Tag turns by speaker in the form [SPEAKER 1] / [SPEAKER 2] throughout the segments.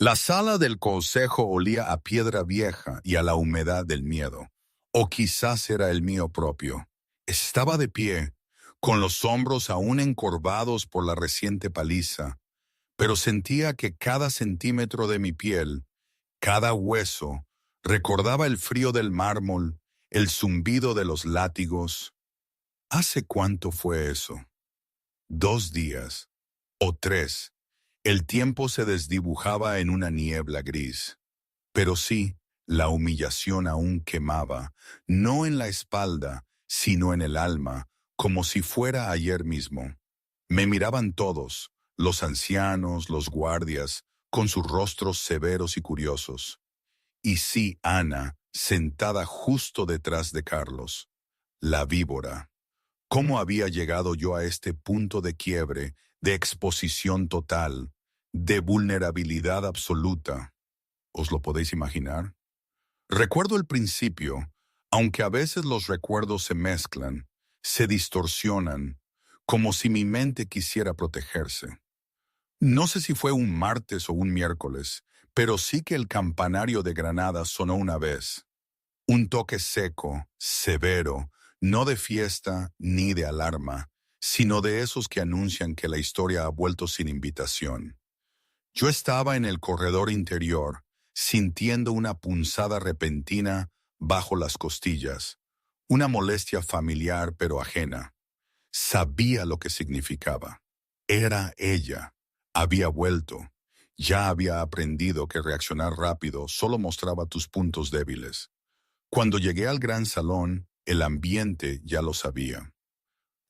[SPEAKER 1] La sala del consejo olía a piedra vieja y a la humedad del miedo. O quizás era el mío propio. Estaba de pie, con los hombros aún encorvados por la reciente paliza, pero sentía que cada centímetro de mi piel, cada hueso, recordaba el frío del mármol, el zumbido de los látigos. ¿Hace cuánto fue eso? 2 días. O 3. El tiempo se desdibujaba en una niebla gris. Pero sí, la humillación aún quemaba, no en la espalda, sino en el alma, como si fuera ayer mismo. Me miraban todos, los ancianos, los guardias, con sus rostros severos y curiosos. Y sí, Ana, sentada justo detrás de Carlos, la víbora. ¿Cómo había llegado yo a este punto de quiebre, de exposición total, de vulnerabilidad absoluta? ¿Os lo podéis imaginar? Recuerdo el principio, aunque a veces los recuerdos se mezclan, se distorsionan, como si mi mente quisiera protegerse. No sé si fue un martes o un miércoles, pero sí que el campanario de Granada sonó una vez. Un toque seco, severo, no de fiesta ni de alarma, sino de esos que anuncian que la historia ha vuelto sin invitación. Yo estaba en el corredor interior, sintiendo una punzada repentina bajo las costillas, una molestia familiar pero ajena. Sabía lo que significaba. Era ella. Había vuelto. Ya había aprendido que reaccionar rápido solo mostraba tus puntos débiles. Cuando llegué al gran salón, el ambiente ya lo sabía.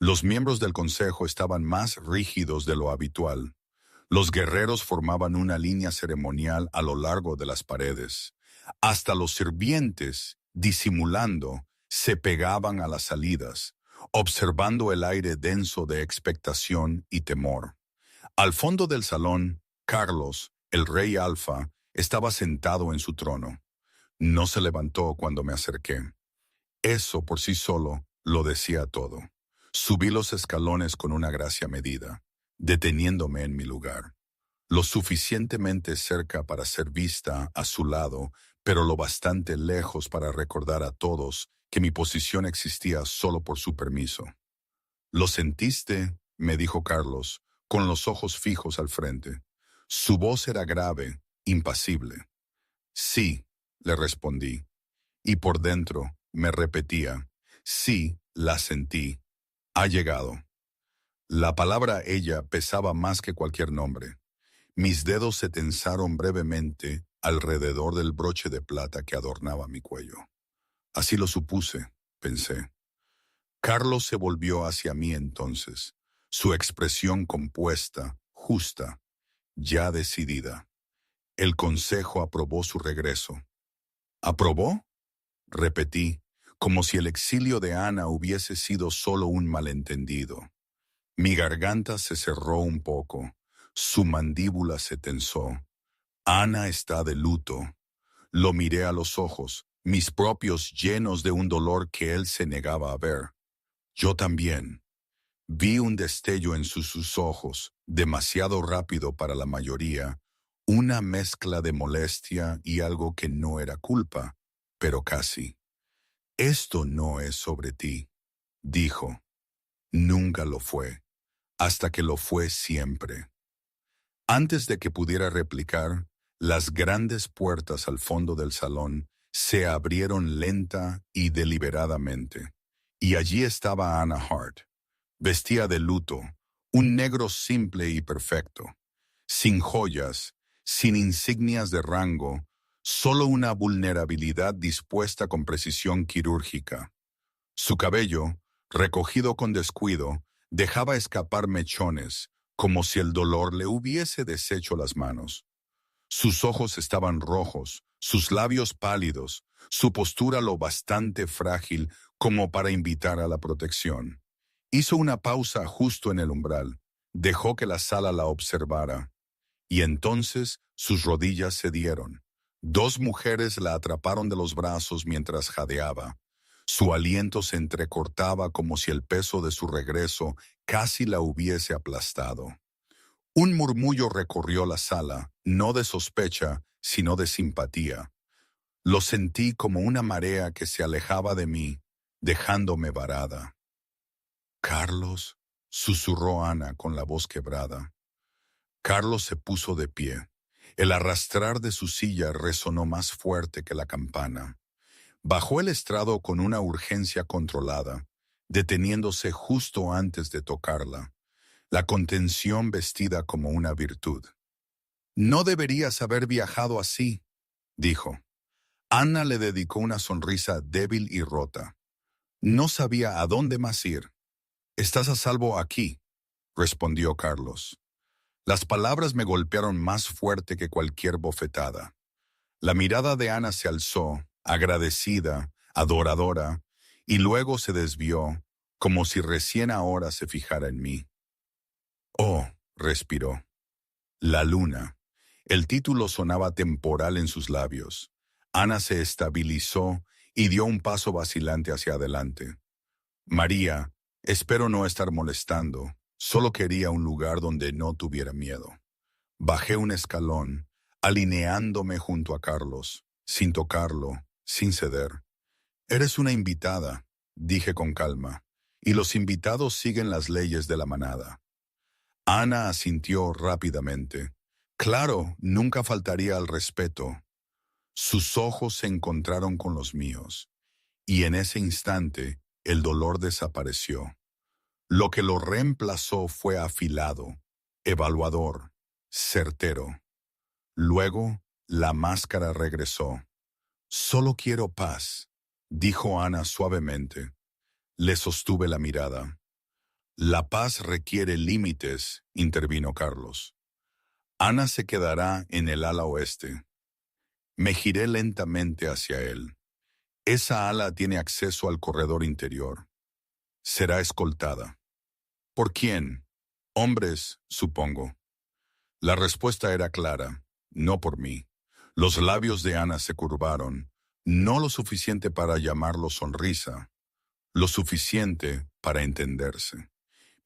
[SPEAKER 1] Los miembros del consejo estaban más rígidos de lo habitual. Los guerreros formaban una línea ceremonial a lo largo de las paredes. Hasta los sirvientes, disimulando, se pegaban a las salidas, observando el aire denso de expectación y temor. Al fondo del salón, Carlos, el rey Alfa, estaba sentado en su trono. No se levantó cuando me acerqué. Eso por sí solo lo decía todo. Subí los escalones con una gracia medida, deteniéndome en mi lugar, lo suficientemente cerca para ser vista a su lado, pero lo bastante lejos para recordar a todos que mi posición existía solo por su permiso. «¿Lo sentiste?», me dijo Carlos, con los ojos fijos al frente. Su voz era grave, impasible. «Sí», le respondí, y por dentro me repetía, «sí, la sentí. Ha llegado». La palabra ella pesaba más que cualquier nombre. Mis dedos se tensaron brevemente alrededor del broche de plata que adornaba mi cuello. Así lo supuse, pensé. Carlos se volvió hacia mí entonces, su expresión compuesta, justa, ya decidida. El consejo aprobó su regreso. ¿Aprobó?, repetí, como si el exilio de Ana hubiese sido solo un malentendido. Mi garganta se cerró un poco, su mandíbula se tensó. Ana está de luto. Lo miré a los ojos, mis propios llenos de un dolor que él se negaba a ver. Yo también. Vi un destello en sus ojos, demasiado rápido para la mayoría, una mezcla de molestia y algo que no era culpa, pero casi. «Esto no es sobre ti», dijo. Nunca lo fue, hasta que lo fue siempre. Antes de que pudiera replicar, las grandes puertas al fondo del salón se abrieron lenta y deliberadamente, y allí estaba Anna Hart. Vestía de luto, un negro simple y perfecto, sin joyas, sin insignias de rango, solo una vulnerabilidad dispuesta con precisión quirúrgica. Su cabello, recogido con descuido, dejaba escapar mechones, como si el dolor le hubiese deshecho las manos. Sus ojos estaban rojos, sus labios pálidos, su postura lo bastante frágil como para invitar a la protección. Hizo una pausa justo en el umbral, dejó que la sala la observara, y entonces sus rodillas cedieron. 2 mujeres la atraparon de los brazos mientras jadeaba. Su aliento se entrecortaba como si el peso de su regreso casi la hubiese aplastado. Un murmullo recorrió la sala, no de sospecha, sino de simpatía. Lo sentí como una marea que se alejaba de mí, dejándome varada. «Carlos», susurró Ana con la voz quebrada. Carlos se puso de pie. El arrastrar de su silla resonó más fuerte que la campana. Bajó el estrado con una urgencia controlada, deteniéndose justo antes de tocarla, la contención vestida como una virtud. «No deberías haber viajado así», dijo. Ana le dedicó una sonrisa débil y rota. No sabía a dónde más ir. «Estás a salvo aquí», respondió Carlos. Las palabras me golpearon más fuerte que cualquier bofetada. La mirada de Ana se alzó, agradecida, adoradora, y luego se desvió, como si recién ahora se fijara en mí. «Oh», respiró. «La luna». El título sonaba temporal en sus labios. Ana se estabilizó y dio un paso vacilante hacia adelante. «María, espero no estar molestando. Solo quería un lugar donde no tuviera miedo». Bajé un escalón, alineándome junto a Carlos, sin tocarlo, sin ceder. «Eres una invitada», dije con calma, «y los invitados siguen las leyes de la manada». Ana asintió rápidamente. Claro, nunca faltaría al respeto. Sus ojos se encontraron con los míos, y en ese instante el dolor desapareció. Lo que lo reemplazó fue afilado, evaluador, certero. Luego, la máscara regresó. «Solo quiero paz», dijo Ana suavemente. Le sostuve la mirada. «La paz requiere límites», intervino Carlos. «Ana se quedará en el ala oeste». Me giré lentamente hacia él. Esa ala tiene acceso al corredor interior. Será escoltada. ¿Por quién? Hombres, supongo. La respuesta era clara, no por mí. Los labios de Ana se curvaron, no lo suficiente para llamarlo sonrisa, lo suficiente para entenderse.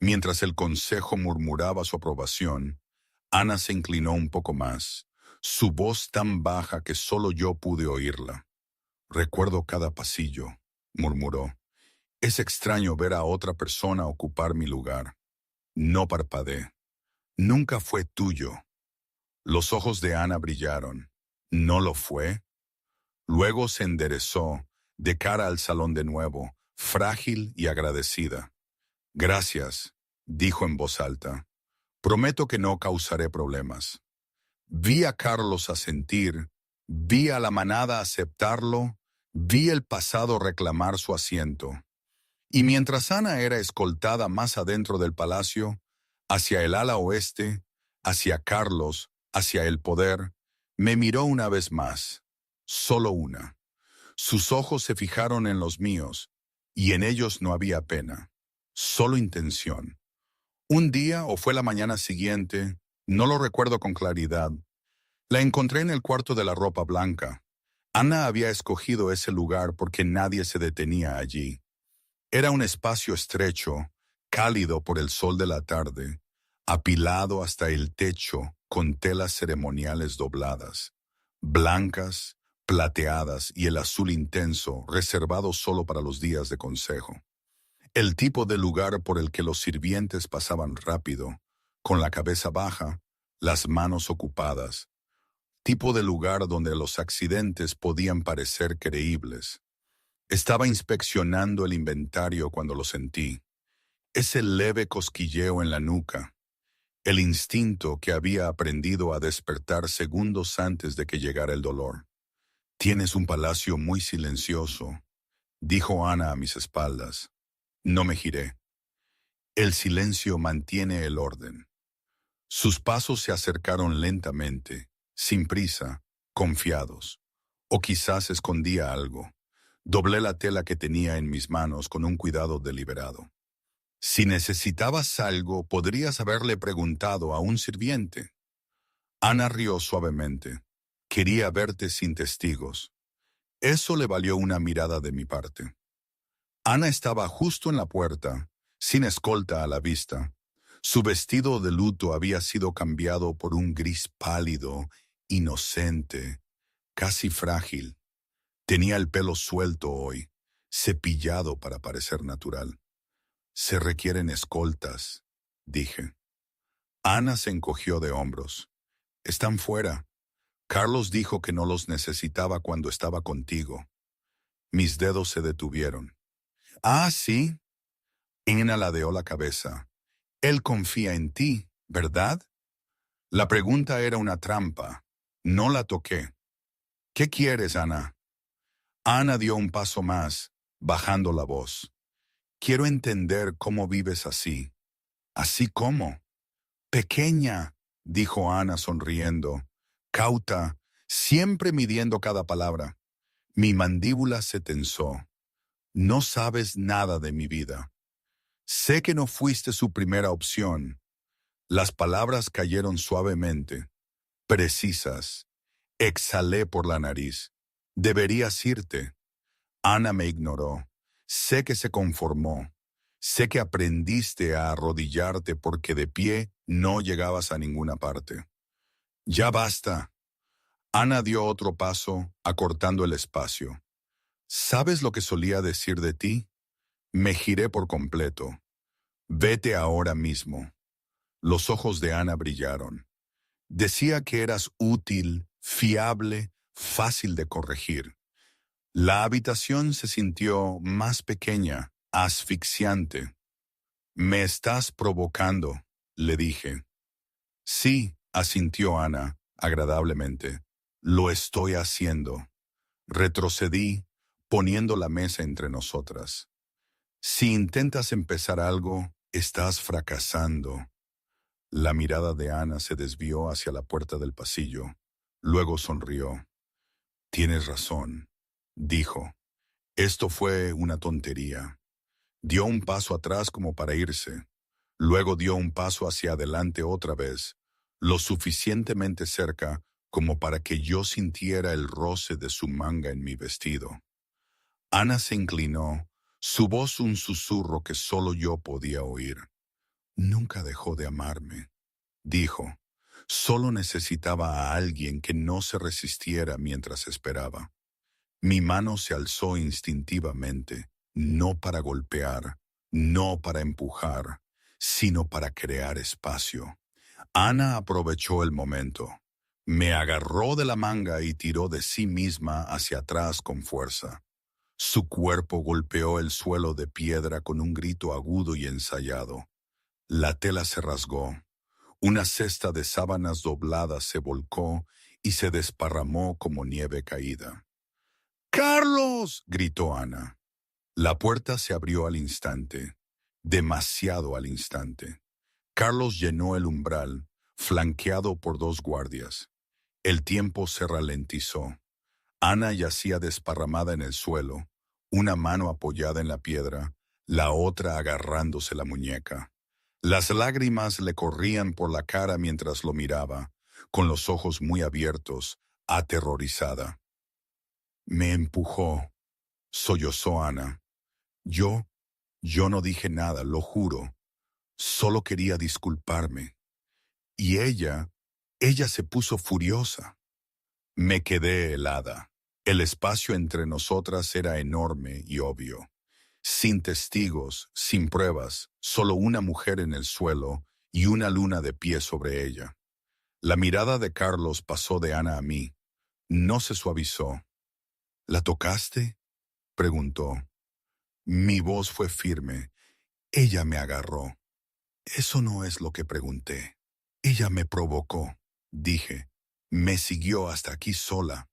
[SPEAKER 1] Mientras el consejo murmuraba su aprobación, Ana se inclinó un poco más, su voz tan baja que solo yo pude oírla. «Recuerdo cada pasillo», murmuró. «Es extraño ver a otra persona ocupar mi lugar». No parpadeé. «Nunca fue tuyo». Los ojos de Ana brillaron. «¿No lo fue?» Luego se enderezó, de cara al salón de nuevo, frágil y agradecida. «Gracias», dijo en voz alta. «Prometo que no causaré problemas». Vi a Carlos asentir, vi a la manada aceptarlo, vi el pasado reclamar su asiento. Y mientras Ana era escoltada más adentro del palacio, hacia el ala oeste, hacia Carlos, hacia el poder, me miró una vez más, solo una. Sus ojos se fijaron en los míos, y en ellos no había pena, solo intención. Un día, o fue la mañana siguiente, no lo recuerdo con claridad, la encontré en el cuarto de la ropa blanca. Ana había escogido ese lugar porque nadie se detenía allí. Era un espacio estrecho, cálido por el sol de la tarde, apilado hasta el techo con telas ceremoniales dobladas, blancas, plateadas y el azul intenso reservado solo para los días de consejo. El tipo de lugar por el que los sirvientes pasaban rápido, con la cabeza baja, las manos ocupadas. Tipo de lugar donde los accidentes podían parecer creíbles. Estaba inspeccionando el inventario cuando lo sentí. Ese leve cosquilleo en la nuca. El instinto que había aprendido a despertar segundos antes de que llegara el dolor. «Tienes un palacio muy silencioso», dijo Ana a mis espaldas. No me giré. «El silencio mantiene el orden». Sus pasos se acercaron lentamente, sin prisa, confiados. O quizás escondía algo. Doblé la tela que tenía en mis manos con un cuidado deliberado. «Si necesitabas algo, podrías haberle preguntado a un sirviente». Ana rió suavemente. «Quería verte sin testigos». Eso le valió una mirada de mi parte. Ana estaba justo en la puerta, sin escolta a la vista. Su vestido de luto había sido cambiado por un gris pálido, inocente, casi frágil. Tenía el pelo suelto hoy, cepillado para parecer natural. Se requieren escoltas, dije. Ana se encogió de hombros. Están fuera. Carlos dijo que no los necesitaba cuando estaba contigo. Mis dedos se detuvieron. Ah, sí. Ina ladeó la cabeza. Él confía en ti, ¿verdad? La pregunta era una trampa. No la toqué. ¿Qué quieres, Ana? Ana dio un paso más, bajando la voz. Quiero entender cómo vives así. ¿Así cómo? Pequeña, dijo Ana sonriendo, cauta, siempre midiendo cada palabra. Mi mandíbula se tensó. No sabes nada de mi vida. Sé que no fuiste su primera opción. Las palabras cayeron suavemente, precisas. Exhalé por la nariz. Deberías irte. Ana me ignoró. Sé que se conformó. Sé que aprendiste a arrodillarte porque de pie no llegabas a ninguna parte. Ya basta. Ana dio otro paso, acortando el espacio. ¿Sabes lo que solía decir de ti? Me giré por completo. Vete ahora mismo. Los ojos de Ana brillaron. Decía que eras útil, fiable, fácil de corregir. La habitación se sintió más pequeña, asfixiante. Me estás provocando, le dije. Sí, asintió Ana, agradablemente. Lo estoy haciendo. Retrocedí, poniendo la mesa entre nosotras. Si intentas empezar algo, estás fracasando. La mirada de Ana se desvió hacia la puerta del pasillo. Luego sonrió. Tienes razón, dijo. Esto fue una tontería. Dio un paso atrás como para irse. Luego dio un paso hacia adelante otra vez, lo suficientemente cerca como para que yo sintiera el roce de su manga en mi vestido. Ana se inclinó, su voz un susurro que solo yo podía oír. Nunca dejó de amarme, dijo. Solo necesitaba a alguien que no se resistiera mientras esperaba. Mi mano se alzó instintivamente, no para golpear, no para empujar, sino para crear espacio. Ana aprovechó el momento. Me agarró de la manga y tiró de sí misma hacia atrás con fuerza. Su cuerpo golpeó el suelo de piedra con un grito agudo y ensayado. La tela se rasgó. Una cesta de sábanas dobladas se volcó y se desparramó como nieve caída. ¡Carlos!, gritó Ana. La puerta se abrió al instante, demasiado al instante. Carlos llenó el umbral, flanqueado por dos guardias. El tiempo se ralentizó. Ana yacía desparramada en el suelo, una mano apoyada en la piedra, la otra agarrándose la muñeca. Las lágrimas le corrían por la cara mientras lo miraba, con los ojos muy abiertos, aterrorizada. Me empujó, sollozó Ana. Yo no dije nada, lo juro. Solo quería disculparme. Y ella se puso furiosa. Me quedé helada. El espacio entre nosotras era enorme y obvio. Sin testigos, sin pruebas, solo una mujer en el suelo y una luna de pie sobre ella. La mirada de Carlos pasó de Ana a mí. No se suavizó. ¿La tocaste?, preguntó. Mi voz fue firme. Ella me agarró. Eso no es lo que pregunté. Ella me provocó, dije. Me siguió hasta aquí sola.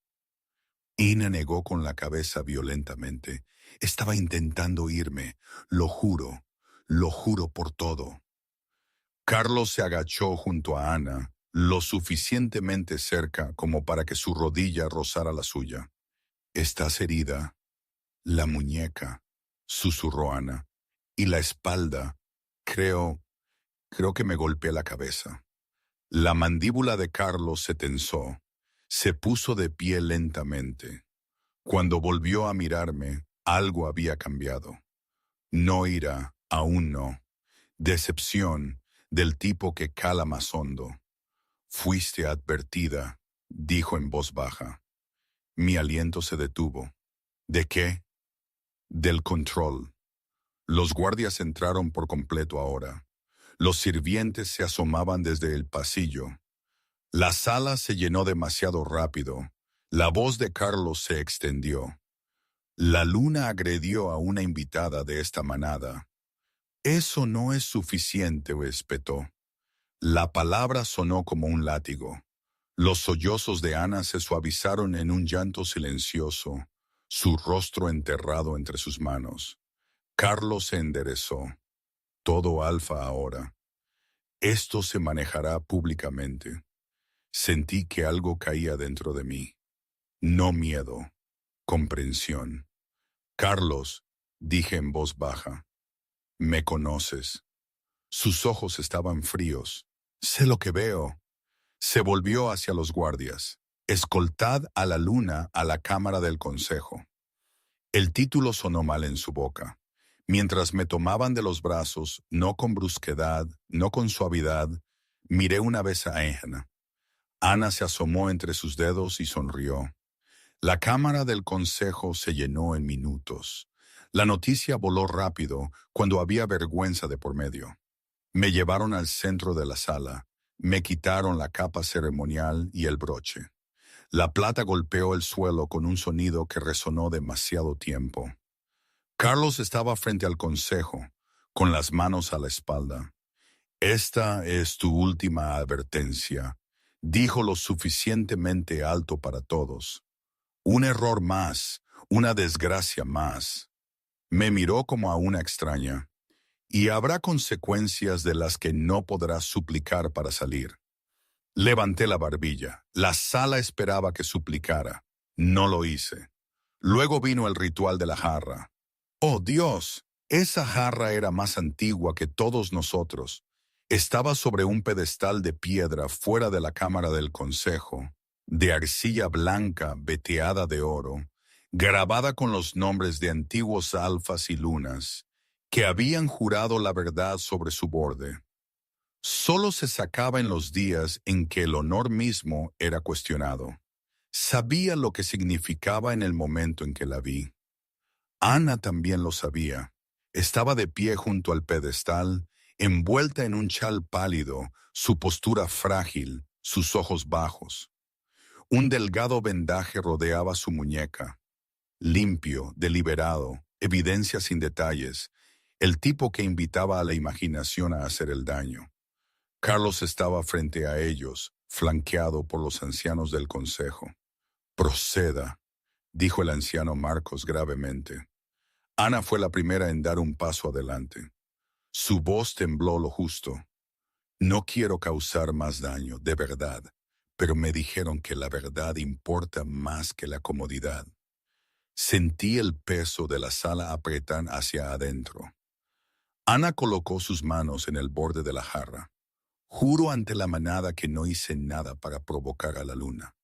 [SPEAKER 1] Ina negó con la cabeza violentamente. Estaba intentando irme. Lo juro por todo. Carlos se agachó junto a Ana, lo suficientemente cerca como para que su rodilla rozara la suya. ¿Estás herida? La muñeca, susurró Ana, y la espalda. Creo que me golpeé la cabeza. La mandíbula de Carlos se tensó. Se puso de pie lentamente. Cuando volvió a mirarme, algo había cambiado. No ira, aún no. Decepción, del tipo que cala más hondo. Fuiste advertida, dijo en voz baja. Mi aliento se detuvo. ¿De qué? Del control. Los guardias entraron por completo ahora. Los sirvientes se asomaban desde el pasillo. La sala se llenó demasiado rápido. La voz de Carlos se extendió. La luna agredió a una invitada de esta manada. Eso no es suficiente, espetó. La palabra sonó como un látigo. Los sollozos de Ana se suavizaron en un llanto silencioso, su rostro enterrado entre sus manos. Carlos se enderezó. Todo alfa ahora. Esto se manejará públicamente. Sentí que algo caía dentro de mí. No miedo, comprensión. Carlos, dije en voz baja, me conoces. Sus ojos estaban fríos. Sé lo que veo. Se volvió hacia los guardias. Escoltad a la luna a la cámara del consejo. El título sonó mal en su boca. Mientras me tomaban de los brazos, no con brusquedad, no con suavidad, miré una vez a Ana. Ana se asomó entre sus dedos y sonrió. La cámara del consejo se llenó en minutos. La noticia voló rápido cuando había vergüenza de por medio. Me llevaron al centro de la sala. Me quitaron la capa ceremonial y el broche. La plata golpeó el suelo con un sonido que resonó demasiado tiempo. Carlos estaba frente al consejo, con las manos a la espalda. Esta es tu última advertencia, dijo lo suficientemente alto para todos. Un error más, una desgracia más. Me miró como a una extraña. Y habrá consecuencias de las que no podrás suplicar para salir. Levanté la barbilla. La sala esperaba que suplicara. No lo hice. Luego vino el ritual de la jarra. ¡Oh, Dios! Esa jarra era más antigua que todos nosotros. Estaba sobre un pedestal de piedra fuera de la cámara del consejo, de arcilla blanca veteada de oro, grabada con los nombres de antiguos alfas y lunas, que habían jurado la verdad sobre su borde. Solo se sacaba en los días en que el honor mismo era cuestionado. Sabía lo que significaba en el momento en que la vi. Ana también lo sabía. Estaba de pie junto al pedestal, envuelta en un chal pálido, su postura frágil, sus ojos bajos. Un delgado vendaje rodeaba su muñeca. Limpio, deliberado, evidencia sin detalles, el tipo que invitaba a la imaginación a hacer el daño. Carlos estaba frente a ellos, flanqueado por los ancianos del consejo. Proceda, dijo el anciano Marcos gravemente. Ana fue la primera en dar un paso adelante. Su voz tembló lo justo. No quiero causar más daño, de verdad, pero me dijeron que la verdad importa más que la comodidad. Sentí el peso de la sala apretar hacia adentro. Ana colocó sus manos en el borde de la jarra. Juro ante la manada que no hice nada para provocar a la luna.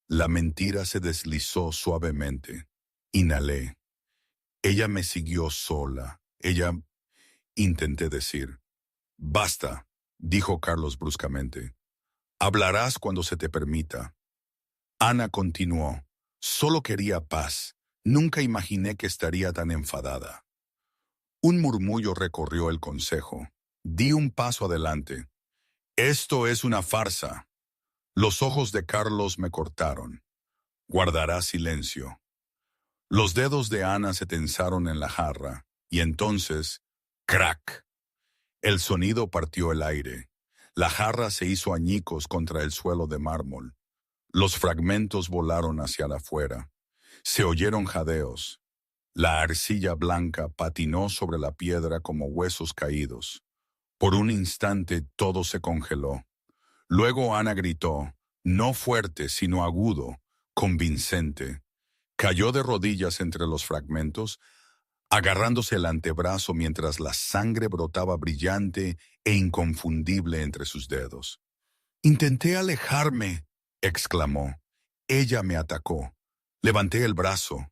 [SPEAKER 1] La mentira se deslizó suavemente. Inhalé. Ella me siguió sola. Intenté decir. Basta, dijo Carlos bruscamente. Hablarás cuando se te permita. Ana continuó. Solo quería paz. Nunca imaginé que estaría tan enfadada. Un murmullo recorrió el consejo. Di un paso adelante. Esto es una farsa. Los ojos de Carlos me cortaron. Guardará silencio. Los dedos de Ana se tensaron en la jarra, y entonces, ¡crack! El sonido partió el aire. La jarra se hizo añicos contra el suelo de mármol. Los fragmentos volaron hacia afuera. Se oyeron jadeos. La arcilla blanca patinó sobre la piedra como huesos caídos. Por un instante todo se congeló. Luego Ana gritó, no fuerte, sino agudo, convincente. Cayó de rodillas entre los fragmentos, agarrándose el antebrazo mientras la sangre brotaba brillante e inconfundible entre sus dedos. «Intenté alejarme», exclamó. Ella me atacó. Levanté el brazo.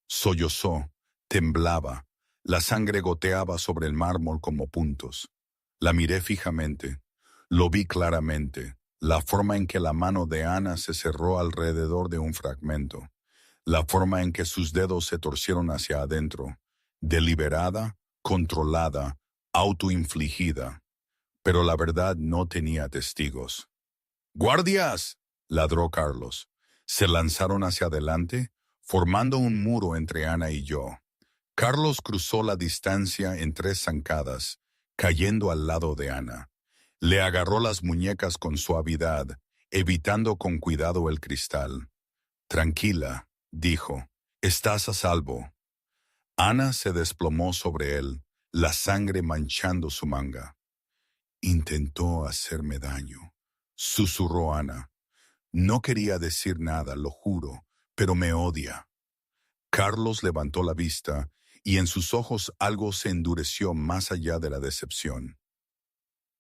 [SPEAKER 1] Sollozó, temblaba. La sangre goteaba sobre el mármol como puntos. La miré fijamente. Lo vi claramente. La forma en que la mano de Ana se cerró alrededor de un fragmento. La forma en que sus dedos se torcieron hacia adentro. Deliberada, controlada, autoinfligida. Pero la verdad no tenía testigos. ¡Guardias!, ladró Carlos. Se lanzaron hacia adelante, formando un muro entre Ana y yo. Carlos cruzó la distancia en 3 zancadas, cayendo al lado de Ana. Le agarró las muñecas con suavidad, evitando con cuidado el cristal. Tranquila, dijo, estás a salvo. Ana se desplomó sobre él, la sangre manchando su manga. Intentó hacerme daño, susurró Ana. No quería decir nada, lo juro, pero me odia. Carlos levantó la vista y en sus ojos algo se endureció más allá de la decepción.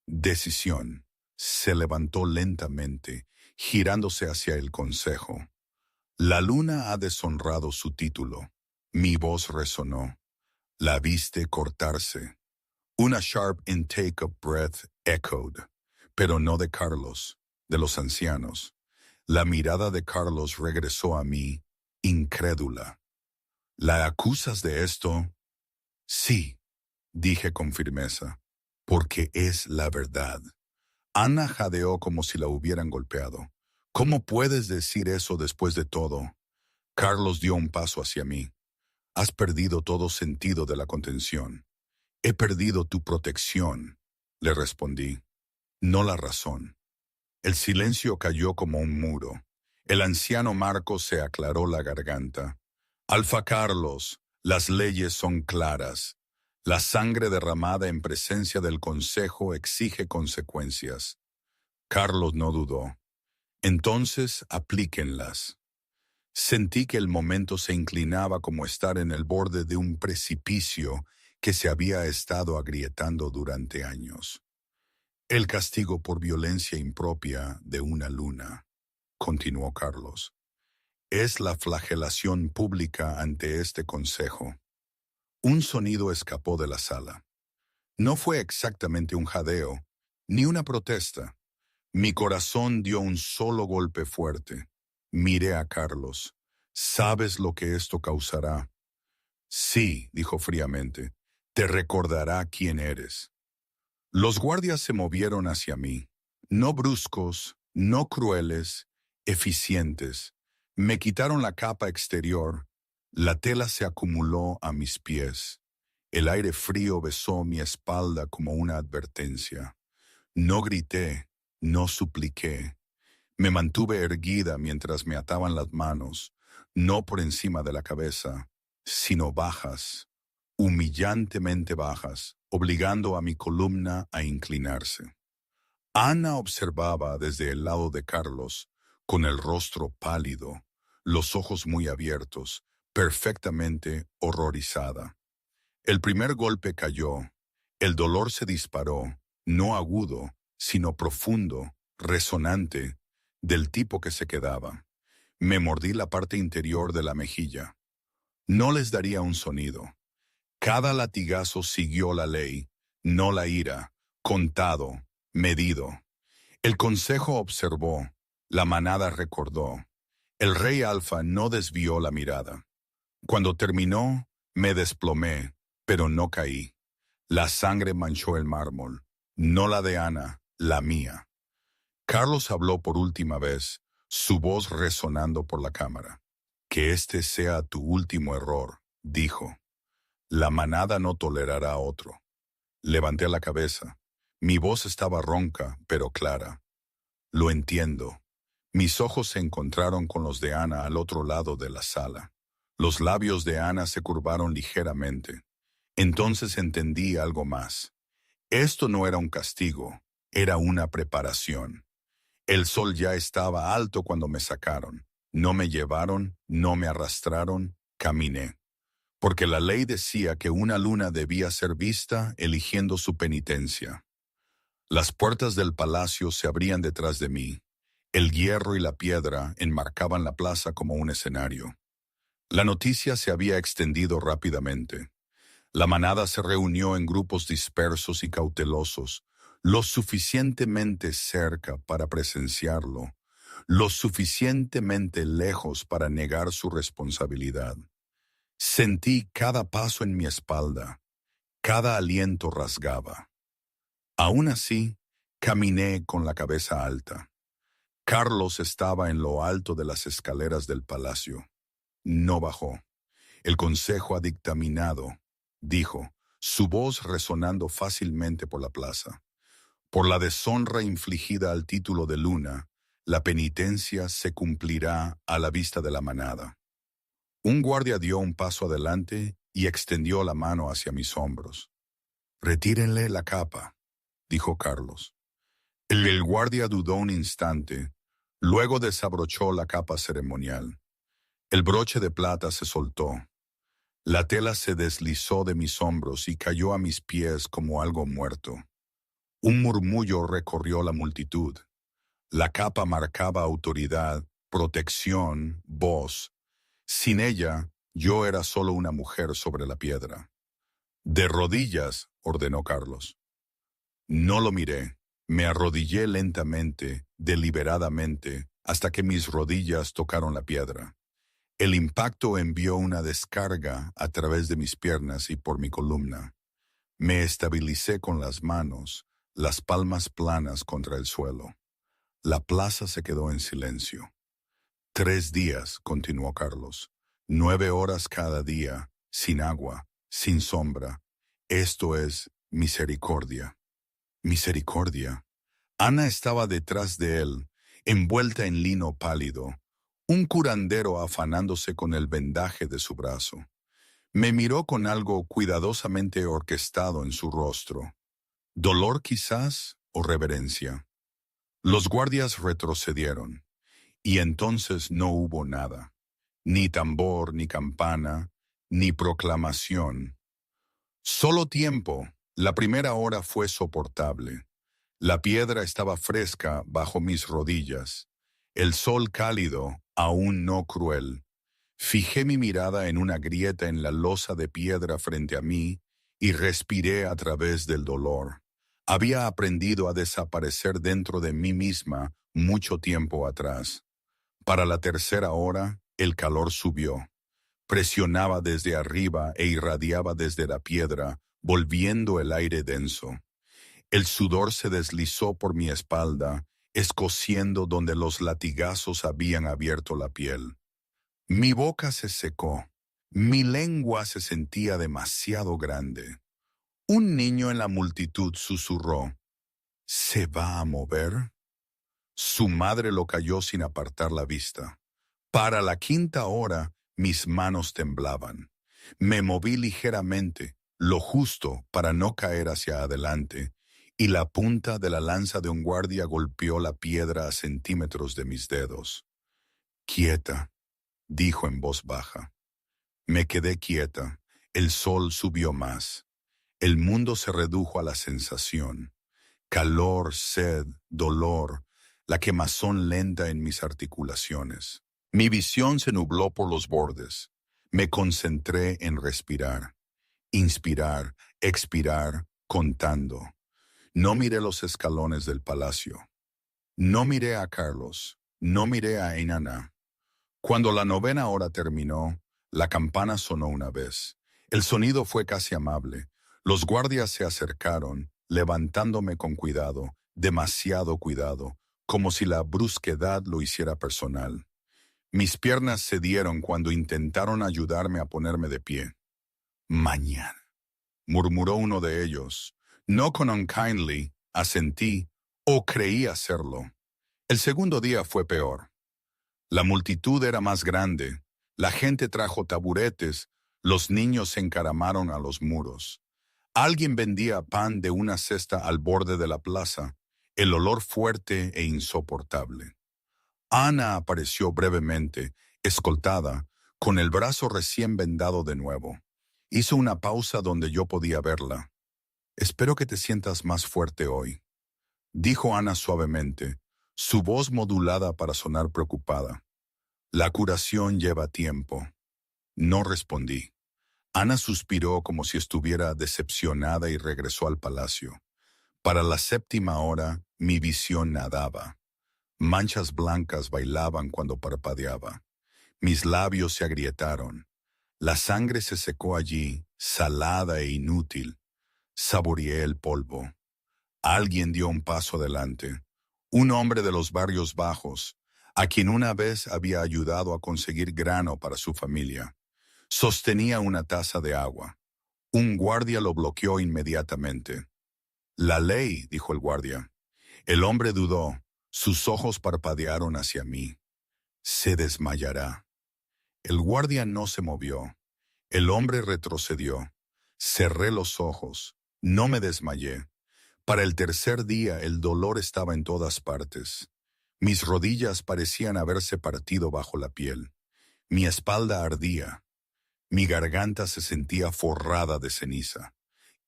[SPEAKER 1] Decisión. Se levantó lentamente, girándose hacia el consejo. La luna ha deshonrado su título. Mi voz resonó. La viste cortarse. Una sharp intake of breath echoed, pero no de Carlos, de los ancianos. La mirada de Carlos regresó a mí, incrédula. ¿La acusas de esto? Sí, dije con firmeza, porque es la verdad. Ana jadeó como si la hubieran golpeado. ¿Cómo puedes decir eso después de todo? Carlos dio un paso hacia mí. Has perdido todo sentido de la contención. He perdido tu protección, le respondí. No la razón. El silencio cayó como un muro. El anciano Marcos se aclaró la garganta. Alfa Carlos, las leyes son claras. La sangre derramada en presencia del consejo exige consecuencias. Carlos no dudó. Entonces, aplíquenlas. Sentí que el momento se inclinaba como estar en el borde de un precipicio que se había estado agrietando durante años. El castigo por violencia impropia de una luna, continuó Carlos, es la flagelación pública ante este consejo. Un sonido escapó de la sala. No fue exactamente un jadeo, ni una protesta. Mi corazón dio un solo golpe fuerte. Miré a Carlos. ¿Sabes lo que esto causará? Sí, dijo fríamente. Te recordará quién eres. Los guardias se movieron hacia mí. No bruscos, no crueles, eficientes. Me quitaron la capa exterior. La tela se acumuló a mis pies. El aire frío besó mi espalda como una advertencia. No grité, no supliqué. Me mantuve erguida mientras me ataban las manos, no por encima de la cabeza, sino bajas, humillantemente bajas, obligando a mi columna a inclinarse. Ana observaba desde el lado de Carlos, con el rostro pálido, los ojos muy abiertos, perfectamente horrorizada. El primer golpe cayó. El dolor se disparó, no agudo, sino profundo, resonante, del tipo que se quedaba. Me mordí la parte interior de la mejilla. No les daría un sonido. Cada latigazo siguió la ley, no la ira, contado, medido. El consejo observó, la manada recordó. El rey Alfa no desvió la mirada. Cuando terminó, me desplomé, pero no caí. La sangre manchó el mármol, no la de Ana, la mía. Carlos habló por última vez, su voz resonando por la cámara. Que este sea tu último error, dijo. La manada no tolerará otro. Levanté la cabeza. Mi voz estaba ronca, pero clara. Lo entiendo. Mis ojos se encontraron con los de Ana al otro lado de la sala. Los labios de Ana se curvaron ligeramente. Entonces entendí algo más. Esto no era un castigo, era una preparación. El sol ya estaba alto cuando me sacaron. No me llevaron, no me arrastraron, caminé. Porque la ley decía que una luna debía ser vista eligiendo su penitencia. Las puertas del palacio se abrían detrás de mí. El hierro y la piedra enmarcaban la plaza como un escenario. La noticia se había extendido rápidamente. La manada se reunió en grupos dispersos y cautelosos, lo suficientemente cerca para presenciarlo, lo suficientemente lejos para negar su responsabilidad. Sentí cada paso en mi espalda, cada aliento rasgaba. Aún así, caminé con la cabeza alta. Carlos estaba en lo alto de las escaleras del palacio. No bajó. El consejo ha dictaminado, dijo, su voz resonando fácilmente por la plaza. Por la deshonra infligida al título de Luna, la penitencia se cumplirá a la vista de la manada. Un guardia dio un paso adelante y extendió la mano hacia mis hombros. Retírenle la capa, dijo Carlos. El guardia dudó un instante, luego desabrochó la capa ceremonial. El broche de plata se soltó. La tela se deslizó de mis hombros y cayó a mis pies como algo muerto. Un murmullo recorrió la multitud. La capa marcaba autoridad, protección, voz. Sin ella, yo era solo una mujer sobre la piedra. De rodillas, ordenó Carlos. No lo miré. Me arrodillé lentamente, deliberadamente, hasta que mis rodillas tocaron la piedra. El impacto envió una descarga a través de mis piernas y por mi columna. Me estabilicé con las manos, las palmas planas contra el suelo. La plaza se quedó en silencio. 3 días, continuó Carlos. 9 horas cada día, sin agua, sin sombra. Esto es misericordia. Misericordia. Ana estaba detrás de él, envuelta en lino pálido, un curandero afanándose con el vendaje de su brazo. Me miró con algo cuidadosamente orquestado en su rostro. ¿Dolor quizás o reverencia? Los guardias retrocedieron, y entonces no hubo nada. Ni tambor, ni campana, ni proclamación. Solo tiempo. La primera hora fue soportable. La piedra estaba fresca bajo mis rodillas. El sol cálido, aún no cruel. Fijé mi mirada en una grieta en la losa de piedra frente a mí y respiré a través del dolor. Había aprendido a desaparecer dentro de mí misma mucho tiempo atrás. Para la tercera hora, el calor subió. Presionaba desde arriba e irradiaba desde la piedra, volviendo el aire denso. El sudor se deslizó por mi espalda, escociendo donde los latigazos habían abierto la piel. Mi boca se secó. Mi lengua se sentía demasiado grande. Un niño en la multitud susurró. ¿Se va a mover? Su madre lo calló sin apartar la vista. Para la 5ª hora, mis manos temblaban. Me moví ligeramente, lo justo para no caer hacia adelante, y la punta de la lanza de un guardia golpeó la piedra a centímetros de mis dedos. Quieta, dijo en voz baja. Me quedé quieta. El sol subió más. El mundo se redujo a la sensación. Calor, sed, dolor, la quemazón lenta en mis articulaciones. Mi visión se nubló por los bordes. Me concentré en respirar. Inspirar, expirar, contando. No miré los escalones del palacio. No miré a Carlos. No miré a Inanna. Cuando la 9ª hora terminó, la campana sonó una vez. El sonido fue casi amable. Los guardias se acercaron, levantándome con cuidado, demasiado cuidado, como si la brusquedad lo hiciera personal. Mis piernas cedieron cuando intentaron ayudarme a ponerme de pie. Mañana, murmuró uno de ellos. No con unkindly, asentí, o creí hacerlo. El segundo día fue peor. La multitud era más grande, la gente trajo taburetes, los niños se encaramaron a los muros. Alguien vendía pan de una cesta al borde de la plaza, el olor fuerte e insoportable. Ana apareció brevemente, escoltada, con el brazo recién vendado de nuevo. Hizo una pausa donde yo podía verla. Espero que te sientas más fuerte hoy, dijo Ana suavemente, su voz modulada para sonar preocupada. La curación lleva tiempo. No respondí. Ana suspiró como si estuviera decepcionada y regresó al palacio. Para la séptima hora, mi visión nadaba. Manchas blancas bailaban cuando parpadeaba. Mis labios se agrietaron. La sangre se secó allí, salada e inútil. Saboreé el polvo. Alguien dio un paso adelante. Un hombre de los barrios bajos, a quien una vez había ayudado a conseguir grano para su familia. Sostenía una taza de agua. Un guardia lo bloqueó inmediatamente. La ley, dijo el guardia. El hombre dudó. Sus ojos parpadearon hacia mí. Se desmayará. El guardia no se movió. El hombre retrocedió. Cerré los ojos. No me desmayé. Para el tercer día el dolor estaba en todas partes. Mis rodillas parecían haberse partido bajo la piel. Mi espalda ardía. Mi garganta se sentía forrada de ceniza.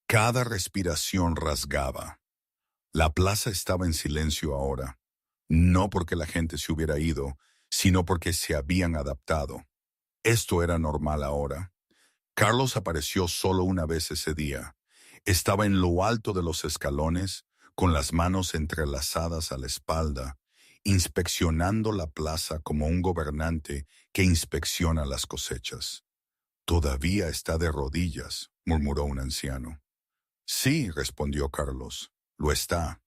[SPEAKER 1] Cada respiración rasgaba. La plaza estaba en silencio ahora, no porque la gente se hubiera ido, sino porque se habían adaptado. Esto era normal ahora. Carlos apareció solo una vez ese día. Estaba en lo alto de los escalones, con las manos entrelazadas a la espalda, inspeccionando la plaza como un gobernante que inspecciona las cosechas. «Todavía está de rodillas», murmuró un anciano. «Sí», respondió Carlos, «lo está».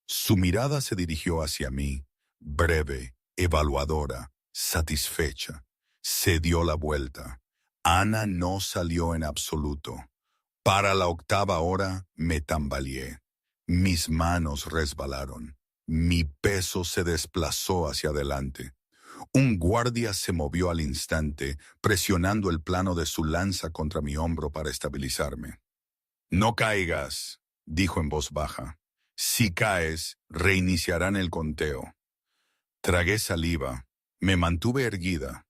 [SPEAKER 1] Su mirada se dirigió hacia mí, breve, evaluadora, satisfecha. Se dio la vuelta. Ana no salió en absoluto. Para la octava hora me tambaleé. Mis manos resbalaron. Mi peso se desplazó hacia adelante. Un guardia se movió al instante, presionando el plano de su lanza contra mi hombro para estabilizarme. «No caigas», dijo en voz baja. «Si caes, reiniciarán el conteo». Tragué saliva. Me mantuve erguida.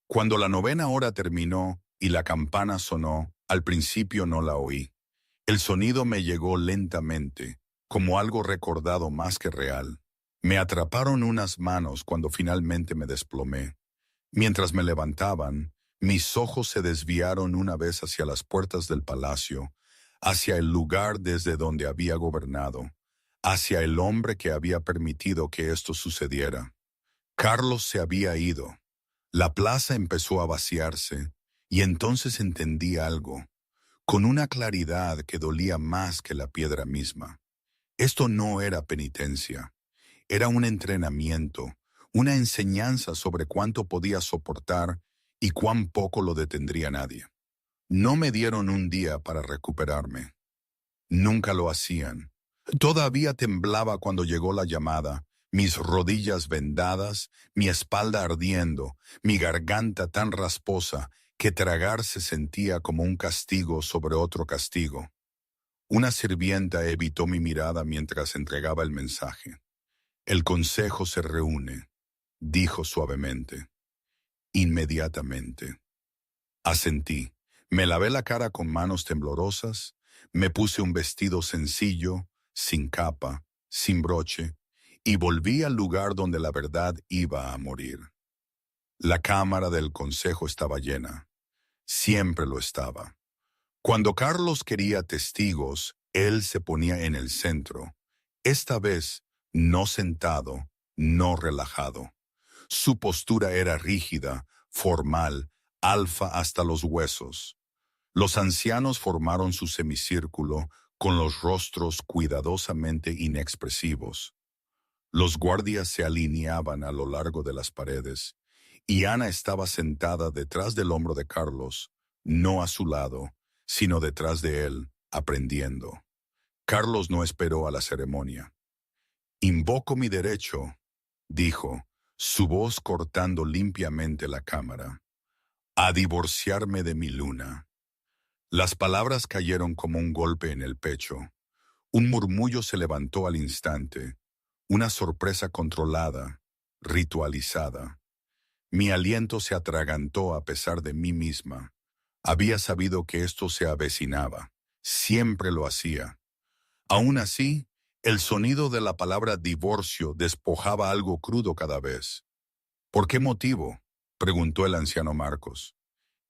[SPEAKER 1] Cuando la novena hora terminó y la campana sonó, al principio no la oí. El sonido me llegó lentamente, como algo recordado más que real. Me atraparon unas manos cuando finalmente me desplomé. Mientras me levantaban, mis ojos se desviaron una vez hacia las puertas del palacio, hacia el lugar desde donde había gobernado, hacia el hombre que había permitido que esto sucediera. Carlos se había ido. La plaza empezó a vaciarse, y entonces entendí algo, con una claridad que dolía más que la piedra misma. Esto no era penitencia, era un entrenamiento, una enseñanza sobre cuánto podía soportar y cuán poco lo detendría nadie. No me dieron un día para recuperarme. Nunca lo hacían. Todavía temblaba cuando llegó la llamada, mis rodillas vendadas, mi espalda ardiendo, mi garganta tan rasposa que tragar se sentía como un castigo sobre otro castigo. Una sirvienta evitó mi mirada mientras entregaba el mensaje. «El consejo se reúne», dijo suavemente. Inmediatamente. Asentí. Me lavé la cara con manos temblorosas, me puse un vestido sencillo, sin capa, sin broche, y volví al lugar donde la verdad iba a morir. La cámara del consejo estaba llena. Siempre lo estaba. Cuando Carlos quería testigos, él se ponía en el centro. Esta vez, no sentado, no relajado. Su postura era rígida, formal, alfa hasta los huesos. Los ancianos formaron su semicírculo con los rostros cuidadosamente inexpresivos. Los guardias se alineaban a lo largo de las paredes, y Ana estaba sentada detrás del hombro de Carlos, no a su lado, sino detrás de él, aprendiendo. Carlos no esperó a la ceremonia. «Invoco mi derecho», dijo, su voz cortando limpiamente la cámara, «a divorciarme de mi luna». Las palabras cayeron como un golpe en el pecho. Un murmullo se levantó al instante, una sorpresa controlada, ritualizada. Mi aliento se atragantó a pesar de mí misma. Había sabido que esto se avecinaba. Siempre lo hacía. Aún así, el sonido de la palabra divorcio despojaba algo crudo cada vez. «¿Por qué motivo?», preguntó el anciano Marcos.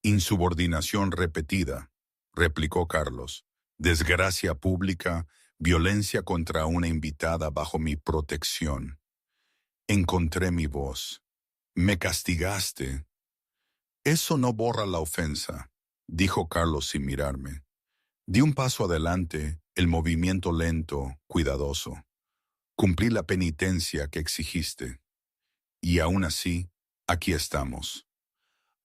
[SPEAKER 1] «Insubordinación repetida», replicó Carlos. «Desgracia pública, violencia contra una invitada bajo mi protección. Encontré mi voz. Me castigaste. Eso no borra la ofensa, dijo Carlos sin mirarme. Di un paso adelante, el movimiento lento, cuidadoso. Cumplí la penitencia que exigiste. Y aún así, aquí estamos.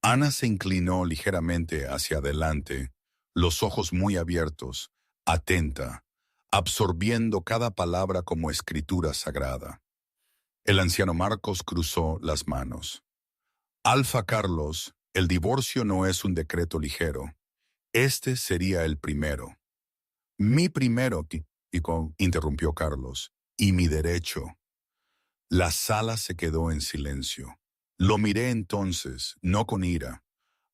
[SPEAKER 1] Ana se inclinó ligeramente hacia adelante, los ojos muy abiertos, atenta, absorbiendo cada palabra como escritura sagrada. El anciano Marcos cruzó las manos. Alfa Carlos, el divorcio no es un decreto ligero. Este sería el primero. Mi primero, interrumpió Carlos, y mi derecho. La sala se quedó en silencio. Lo miré entonces, no con ira,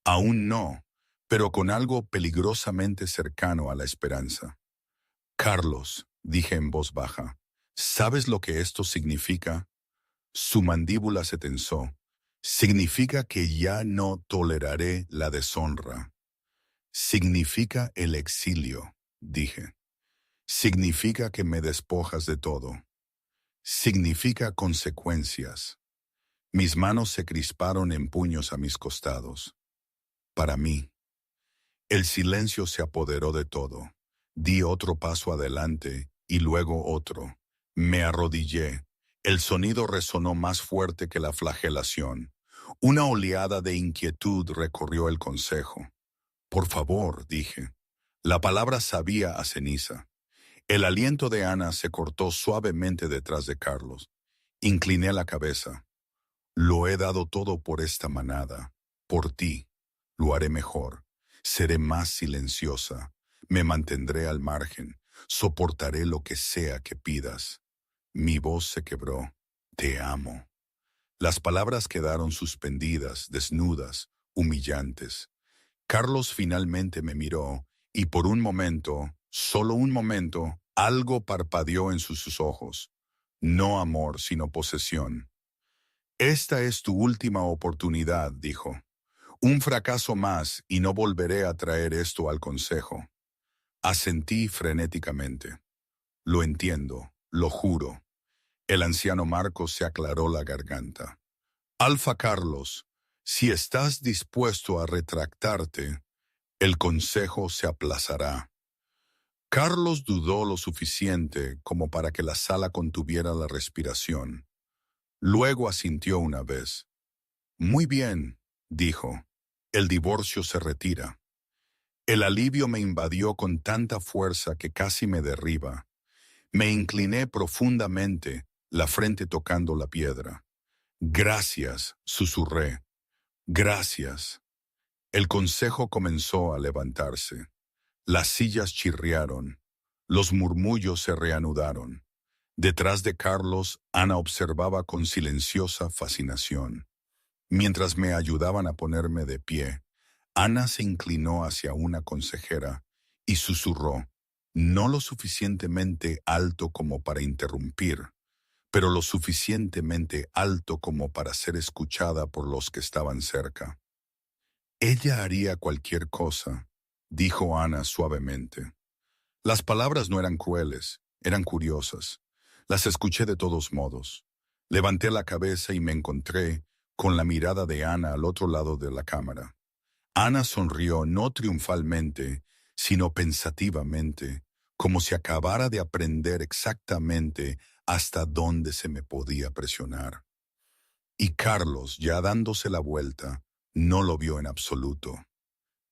[SPEAKER 1] aún no, pero con algo peligrosamente cercano a la esperanza. Carlos, dije en voz baja, ¿sabes lo que esto significa? Su mandíbula se tensó. Significa que ya no toleraré la deshonra. Significa el exilio, dije. Significa que me despojas de todo. Significa consecuencias. Mis manos se crisparon en puños a mis costados. Para mí, el silencio se apoderó de todo. Di otro paso adelante y luego otro. Me arrodillé. El sonido resonó más fuerte que la flagelación. Una oleada de inquietud recorrió el consejo. Por favor, dije. La palabra sabía a ceniza. El aliento de Ana se cortó suavemente detrás de Carlos. Incliné la cabeza. Lo he dado todo por esta manada. Por ti. Lo haré mejor. Seré más silenciosa. Me mantendré al margen. Soportaré lo que sea que pidas. Mi voz se quebró. Te amo. Las palabras quedaron suspendidas, desnudas, humillantes. Carlos finalmente me miró y por un momento, solo un momento, algo parpadeó en sus ojos. No amor, sino posesión. Esta es tu última oportunidad, dijo. Un fracaso más y no volveré a traer esto al consejo. Asentí frenéticamente. Lo entiendo, lo juro. El anciano Marcos se aclaró la garganta. Alfa Carlos, si estás dispuesto a retractarte, el consejo se aplazará. Carlos dudó lo suficiente como para que la sala contuviera la respiración. Luego asintió una vez. Muy bien, dijo. El divorcio se retira. El alivio me invadió con tanta fuerza que casi me derriba. Me incliné profundamente, la frente tocando la piedra. Gracias, susurré. Gracias. El consejo comenzó a levantarse. Las sillas chirriaron. Los murmullos se reanudaron. Detrás de Carlos, Ana observaba con silenciosa fascinación. Mientras me ayudaban a ponerme de pie, Ana se inclinó hacia una consejera y susurró, no lo suficientemente alto como para interrumpir, pero lo suficientemente alto como para ser escuchada por los que estaban cerca. Ella haría cualquier cosa, dijo Ana suavemente. Las palabras no eran crueles, eran curiosas. Las escuché de todos modos. Levanté la cabeza y me encontré con la mirada de Ana al otro lado de la cámara. Ana sonrió no triunfalmente, sino pensativamente, como si acabara de aprender exactamente hasta dónde se me podía presionar. Y Carlos, ya dándose la vuelta, no lo vio en absoluto.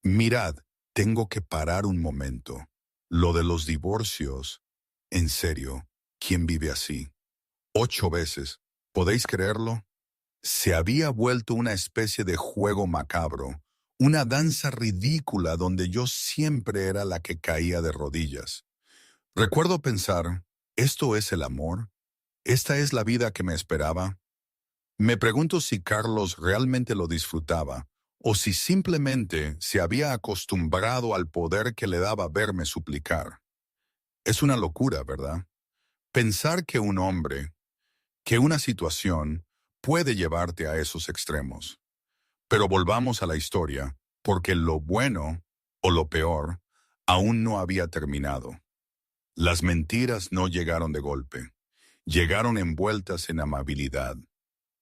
[SPEAKER 1] Mirad, tengo que parar un momento. Lo de los divorcios, en serio, ¿quién vive así? 8 veces, ¿podéis creerlo? Se había vuelto una especie de juego macabro, una danza ridícula donde yo siempre era la que caía de rodillas. Recuerdo pensar, ¿esto es el amor? ¿Esta es la vida que me esperaba? Me pregunto si Carlos realmente lo disfrutaba, o si simplemente se había acostumbrado al poder que le daba verme suplicar. Es una locura, ¿verdad? Pensar que un hombre, que una situación, puede llevarte a esos extremos. Pero volvamos a la historia, porque lo bueno, o lo peor, aún no había terminado. Las mentiras no llegaron de golpe. Llegaron envueltas en amabilidad.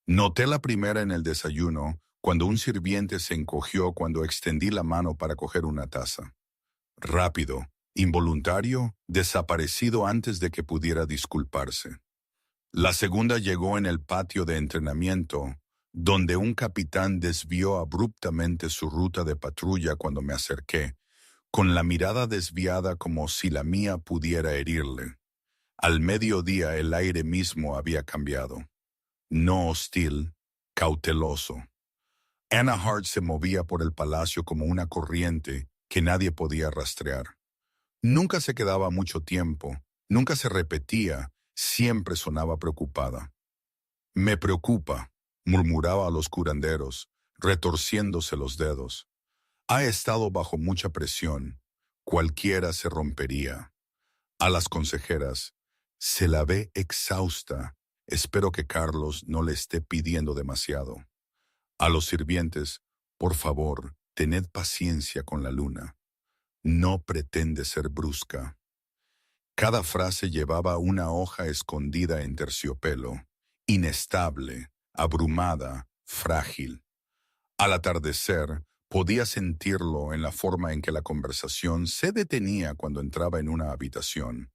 [SPEAKER 1] Noté la primera en el desayuno, cuando un sirviente se encogió cuando extendí la mano para coger una taza. Rápido, involuntario, desaparecido antes de que pudiera disculparse. La segunda llegó en el patio de entrenamiento, donde un capitán desvió abruptamente su ruta de patrulla cuando me acerqué, con la mirada desviada como si la mía pudiera herirle. Al mediodía el aire mismo había cambiado. No hostil, cauteloso. Anna Hart se movía por el palacio como una corriente que nadie podía rastrear. Nunca se quedaba mucho tiempo, nunca se repetía, siempre sonaba preocupada. Me preocupa, murmuraba a los curanderos, retorciéndose los dedos. Ha estado bajo mucha presión, cualquiera se rompería. A las consejeras, se la ve exhausta, espero que Carlos no le esté pidiendo demasiado. A los sirvientes, por favor, tened paciencia con la luna. No pretende ser brusca. Cada frase llevaba una hoja escondida en terciopelo, inestable, abrumada, frágil. Al atardecer, podía sentirlo en la forma en que la conversación se detenía cuando entraba en una habitación.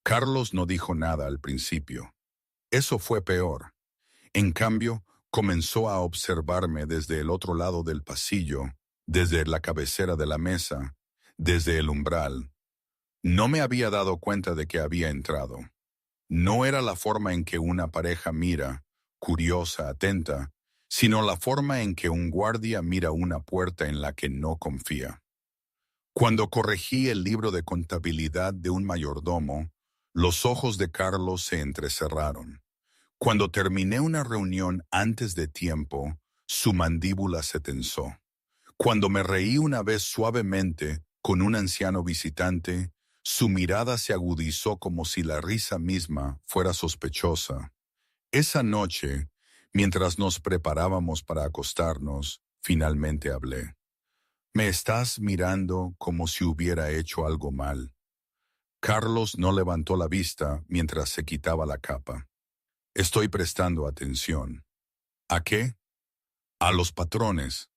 [SPEAKER 1] Carlos no dijo nada al principio. Eso fue peor. En cambio, comenzó a observarme desde el otro lado del pasillo, desde la cabecera de la mesa, desde el umbral. No me había dado cuenta de que había entrado. No era la forma en que una pareja mira, curiosa, atenta, sino la forma en que un guardia mira una puerta en la que no confía. Cuando corregí el libro de contabilidad de un mayordomo, los ojos de Carlos se entrecerraron. Cuando terminé una reunión antes de tiempo, su mandíbula se tensó. Cuando me reí una vez suavemente con un anciano visitante, su mirada se agudizó como si la risa misma fuera sospechosa. Esa noche, mientras nos preparábamos para acostarnos, finalmente hablé. Me estás mirando como si hubiera hecho algo mal. Carlos no levantó la vista mientras se quitaba la capa. Estoy prestando atención. ¿A qué? A los patrones.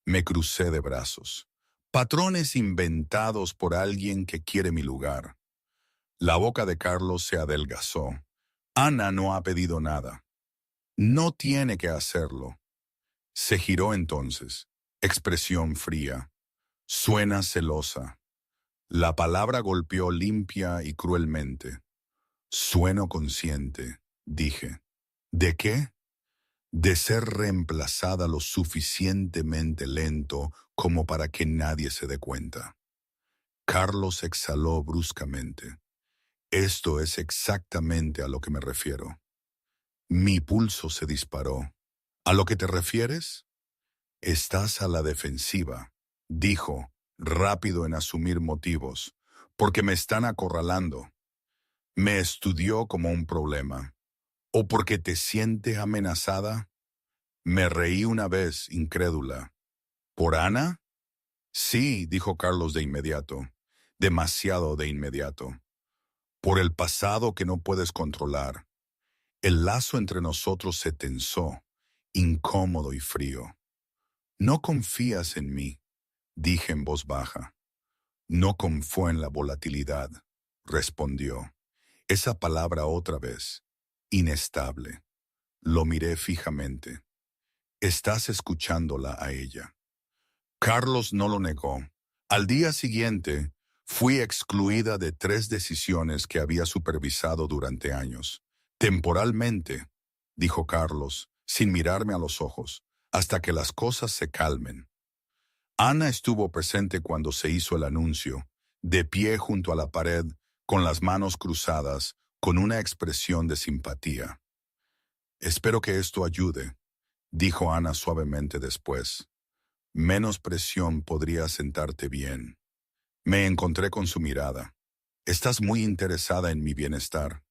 [SPEAKER 1] Me crucé de brazos. Patrones inventados por alguien que quiere mi lugar. La boca de Carlos se adelgazó. Ana no ha pedido nada. No tiene que hacerlo. Se giró entonces. Expresión fría. Suena celosa. La palabra golpeó limpia y cruelmente. Sueno consciente, dije. ¿De qué? De ser reemplazada lo suficientemente lento como para que nadie se dé cuenta. Carlos exhaló bruscamente. Esto es exactamente a lo que me refiero. Mi pulso se disparó. ¿A lo que te refieres? Estás a la defensiva, dijo, rápido en asumir motivos, porque me están acorralando. Me estudió como un problema. ¿O porque te sientes amenazada? Me reí una vez, incrédula. ¿Por Ana? Sí, dijo Carlos de inmediato, demasiado de inmediato. Por el pasado que no puedes controlar. El lazo entre nosotros se tensó, incómodo y frío. No confías en mí, dije en voz baja. No confío en la volatilidad, respondió. Esa palabra otra vez, inestable. Lo miré fijamente. Estás escuchándola a ella. Carlos no lo negó. Al día siguiente, fui excluida de 3 decisiones que había supervisado durante años. Temporalmente, dijo Carlos, sin mirarme a los ojos, hasta que las cosas se calmen. Ana estuvo presente cuando se hizo el anuncio, de pie junto a la pared, con las manos cruzadas, con una expresión de simpatía. Espero que esto ayude, dijo Ana suavemente después. Menos presión podría sentarte bien. Me encontré con su mirada. Estás muy interesada en mi bienestar.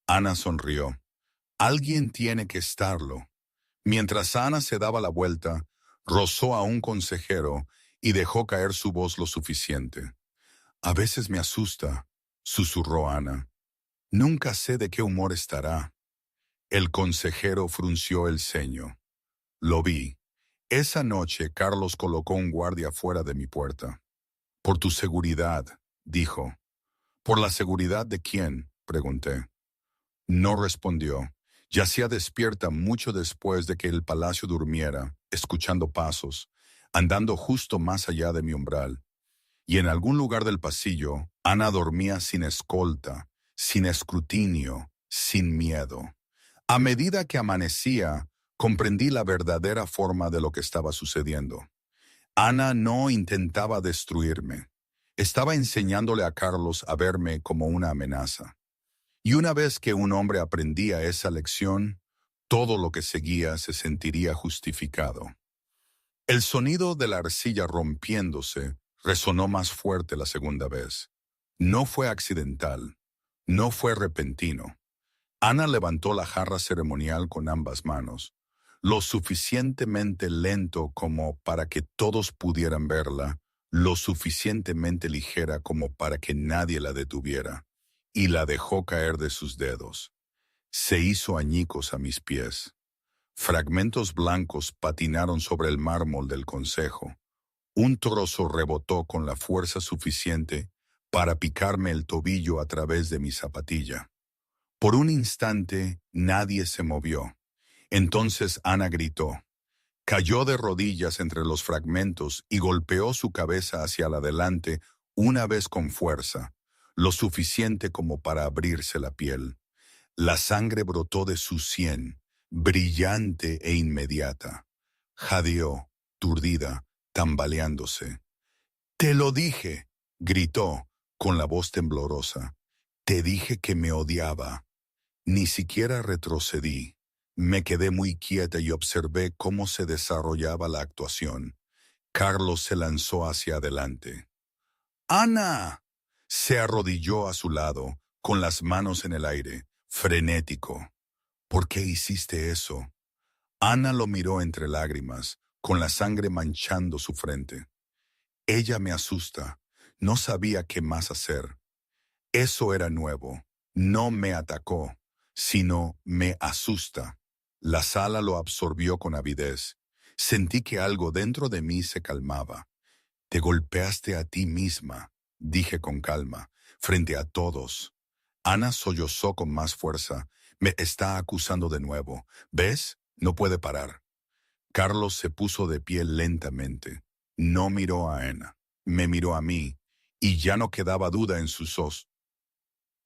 [SPEAKER 1] Ana sonrió. Alguien tiene que estarlo. Mientras Ana se daba la vuelta, rozó a un consejero y dejó caer su voz lo suficiente. A veces me asusta, susurró Ana. Nunca sé de qué humor estará. El consejero frunció el ceño. Lo vi. Esa noche Carlos colocó un guardia fuera de mi puerta. Por tu seguridad, dijo. ¿Por la seguridad de quién?, pregunté. No respondió. Yacía despierta mucho después de que el palacio durmiera, escuchando pasos, andando justo más allá de mi umbral. Y en algún lugar del pasillo, Ana dormía sin escolta, sin escrutinio, sin miedo. A medida que amanecía, comprendí la verdadera forma de lo que estaba sucediendo. Ana no intentaba destruirme. Estaba enseñándole a Carlos a verme como una amenaza. Y una vez que un hombre aprendía esa lección, todo lo que seguía se sentiría justificado. El sonido de la arcilla rompiéndose resonó más fuerte la segunda vez. No fue accidental, no fue repentino. Ana levantó la jarra ceremonial con ambas manos, lo suficientemente lento como para que todos pudieran verla, lo suficientemente ligera como para que nadie la detuviera, y la dejó caer de sus dedos. Se hizo añicos a mis pies. Fragmentos blancos patinaron sobre el mármol del consejo. Un trozo rebotó con la fuerza suficiente para picarme el tobillo a través de mi zapatilla. Por un instante nadie se movió. Entonces Ana gritó. Cayó de rodillas entre los fragmentos y golpeó su cabeza hacia adelante una vez con fuerza, lo suficiente como para abrirse la piel. La sangre brotó de su sien, brillante e inmediata. Jadeó, turdida, tambaleándose. «Te lo dije», gritó, con la voz temblorosa. «Te dije que me odiaba». Ni siquiera retrocedí. Me quedé muy quieta y observé cómo se desarrollaba la actuación. Carlos se lanzó hacia adelante. «¡Ana!». Se arrodilló a su lado, con las manos en el aire, frenético. «¿Por qué hiciste eso?». Ana lo miró entre lágrimas, con la sangre manchando su frente. «Ella me asusta. No sabía qué más hacer». Eso era nuevo. No me atacó, sino me asusta. La sala lo absorbió con avidez. Sentí que algo dentro de mí se calmaba. «Te golpeaste a ti misma», dije con calma, frente a todos. Ana sollozó con más fuerza. «Me está acusando de nuevo. ¿Ves? No puede parar». Carlos se puso de pie lentamente. No miró a Ana. Me miró a mí, y ya no quedaba duda en sus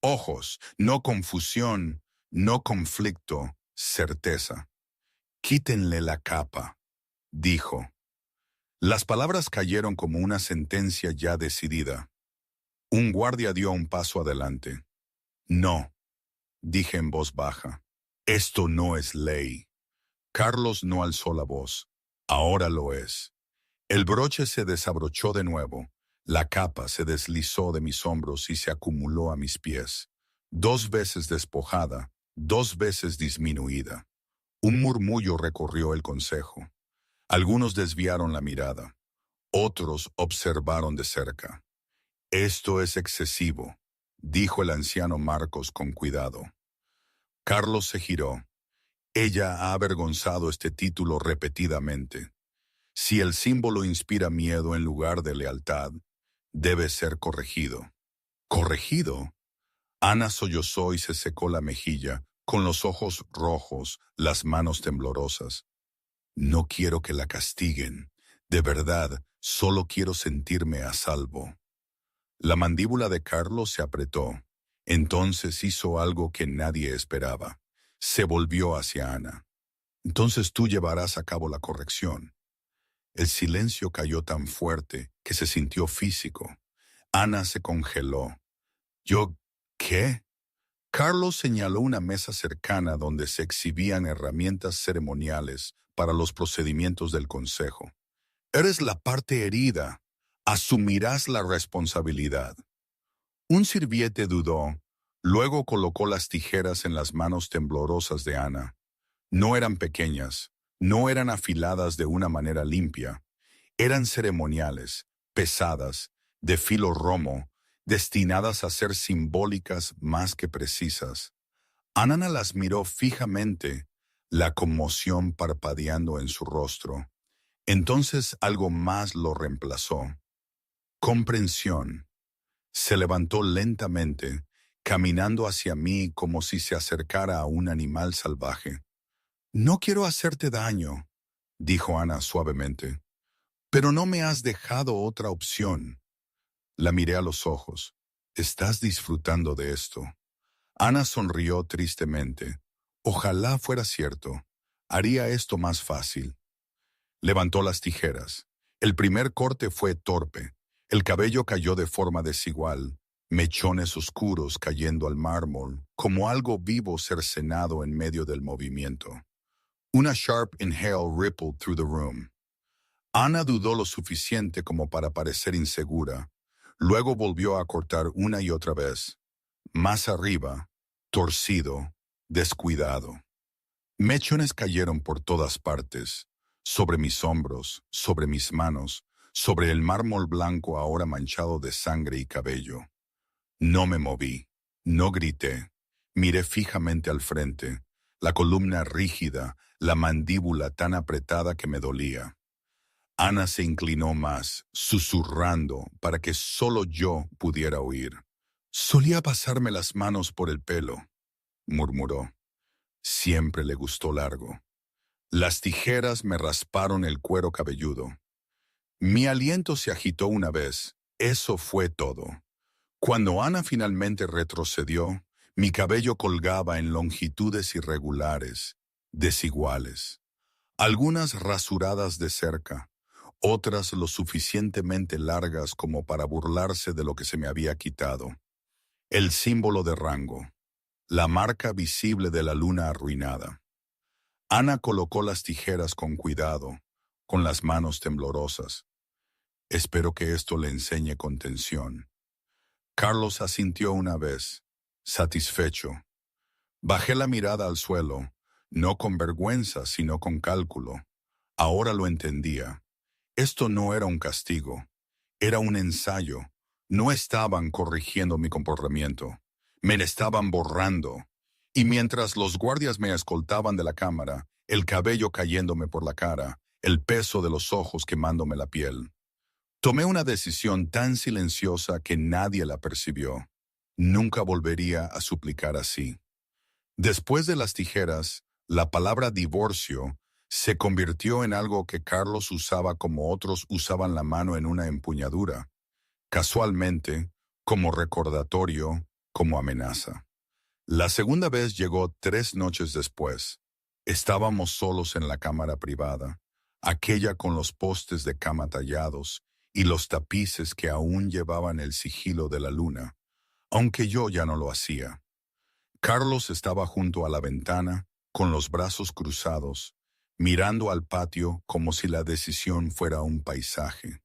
[SPEAKER 1] ojos, no confusión, no conflicto, certeza. «Quítenle la capa», dijo. Las palabras cayeron como una sentencia ya decidida. Un guardia dio un paso adelante. «No», dije en voz baja. «Esto no es ley». Carlos no alzó la voz. «Ahora lo es». El broche se desabrochó de nuevo. La capa se deslizó de mis hombros y se acumuló a mis pies. 2 veces despojada, 2 veces disminuida. Un murmullo recorrió el consejo. Algunos desviaron la mirada. Otros observaron de cerca. «Esto es excesivo», dijo el anciano Marcos con cuidado. Carlos se giró. «Ella ha avergonzado este título repetidamente. Si el símbolo inspira miedo en lugar de lealtad, debe ser corregido». «¿Corregido?». Ana sollozó y se secó la mejilla, con los ojos rojos, las manos temblorosas. «No quiero que la castiguen. De verdad, solo quiero sentirme a salvo». La mandíbula de Carlos se apretó. Entonces hizo algo que nadie esperaba. Se volvió hacia Ana. «Entonces tú llevarás a cabo la corrección». El silencio cayó tan fuerte que se sintió físico. Ana se congeló. «¿Yo qué?». Carlos señaló una mesa cercana donde se exhibían herramientas ceremoniales para los procedimientos del consejo. «Eres la parte herida. Asumirás la responsabilidad». Un sirviente dudó, luego colocó las tijeras en las manos temblorosas de Ana. No eran pequeñas, no eran afiladas de una manera limpia. Eran ceremoniales, pesadas, de filo romo, destinadas a ser simbólicas más que precisas. Ana las miró fijamente, la conmoción parpadeando en su rostro. Entonces algo más lo reemplazó. Comprensión. Se levantó lentamente, caminando hacia mí como si se acercara a un animal salvaje. No quiero hacerte daño, dijo Ana suavemente, pero no me has dejado otra opción. La miré a los ojos. ¿Estás disfrutando de esto? Ana sonrió tristemente. Ojalá fuera cierto. Haría esto más fácil. Levantó las tijeras. El primer corte fue torpe. El cabello cayó de forma desigual, mechones oscuros cayendo al mármol, como algo vivo cercenado en medio del movimiento. Una sharp inhale rippled through the room. Ana dudó lo suficiente como para parecer insegura. Luego volvió a cortar una y otra vez. Más arriba, torcido, descuidado. Mechones cayeron por todas partes, sobre mis hombros, sobre mis manos, sobre el mármol blanco ahora manchado de sangre y cabello. No me moví, no grité, miré fijamente al frente, la columna rígida, la mandíbula tan apretada que me dolía. Ana se inclinó más, susurrando para que solo yo pudiera oír. Solía pasarme las manos por el pelo, murmuró. Siempre le gustó largo. Las tijeras me rasparon el cuero cabelludo. Mi aliento se agitó una vez. Eso fue todo. Cuando Ana finalmente retrocedió, mi cabello colgaba en longitudes irregulares, desiguales. Algunas rasuradas de cerca, otras lo suficientemente largas como para burlarse de lo que se me había quitado. El símbolo de rango, la marca visible de la luna arruinada. Ana colocó las tijeras con cuidado, con las manos temblorosas. Espero que esto le enseñe contención. Carlos asintió una vez, satisfecho. Bajé la mirada al suelo, no con vergüenza, sino con cálculo. Ahora lo entendía. Esto no era un castigo, era un ensayo. No estaban corrigiendo mi comportamiento, me estaban borrando. Y mientras los guardias me escoltaban de la cámara, el cabello cayéndome por la cara, el peso de los ojos quemándome la piel. Tomé una decisión tan silenciosa que nadie la percibió. Nunca volvería a suplicar así. Después de las tijeras, la palabra divorcio se convirtió en algo que Carlos usaba como otros usaban la mano en una empuñadura, casualmente, como recordatorio, como amenaza. La segunda vez llegó 3 noches después. Estábamos solos en la cámara privada, aquella con los postes de cama tallados y los tapices que aún llevaban el sigilo de la luna, aunque yo ya no lo hacía. Carlos estaba junto a la ventana, con los brazos cruzados, mirando al patio como si la decisión fuera un paisaje.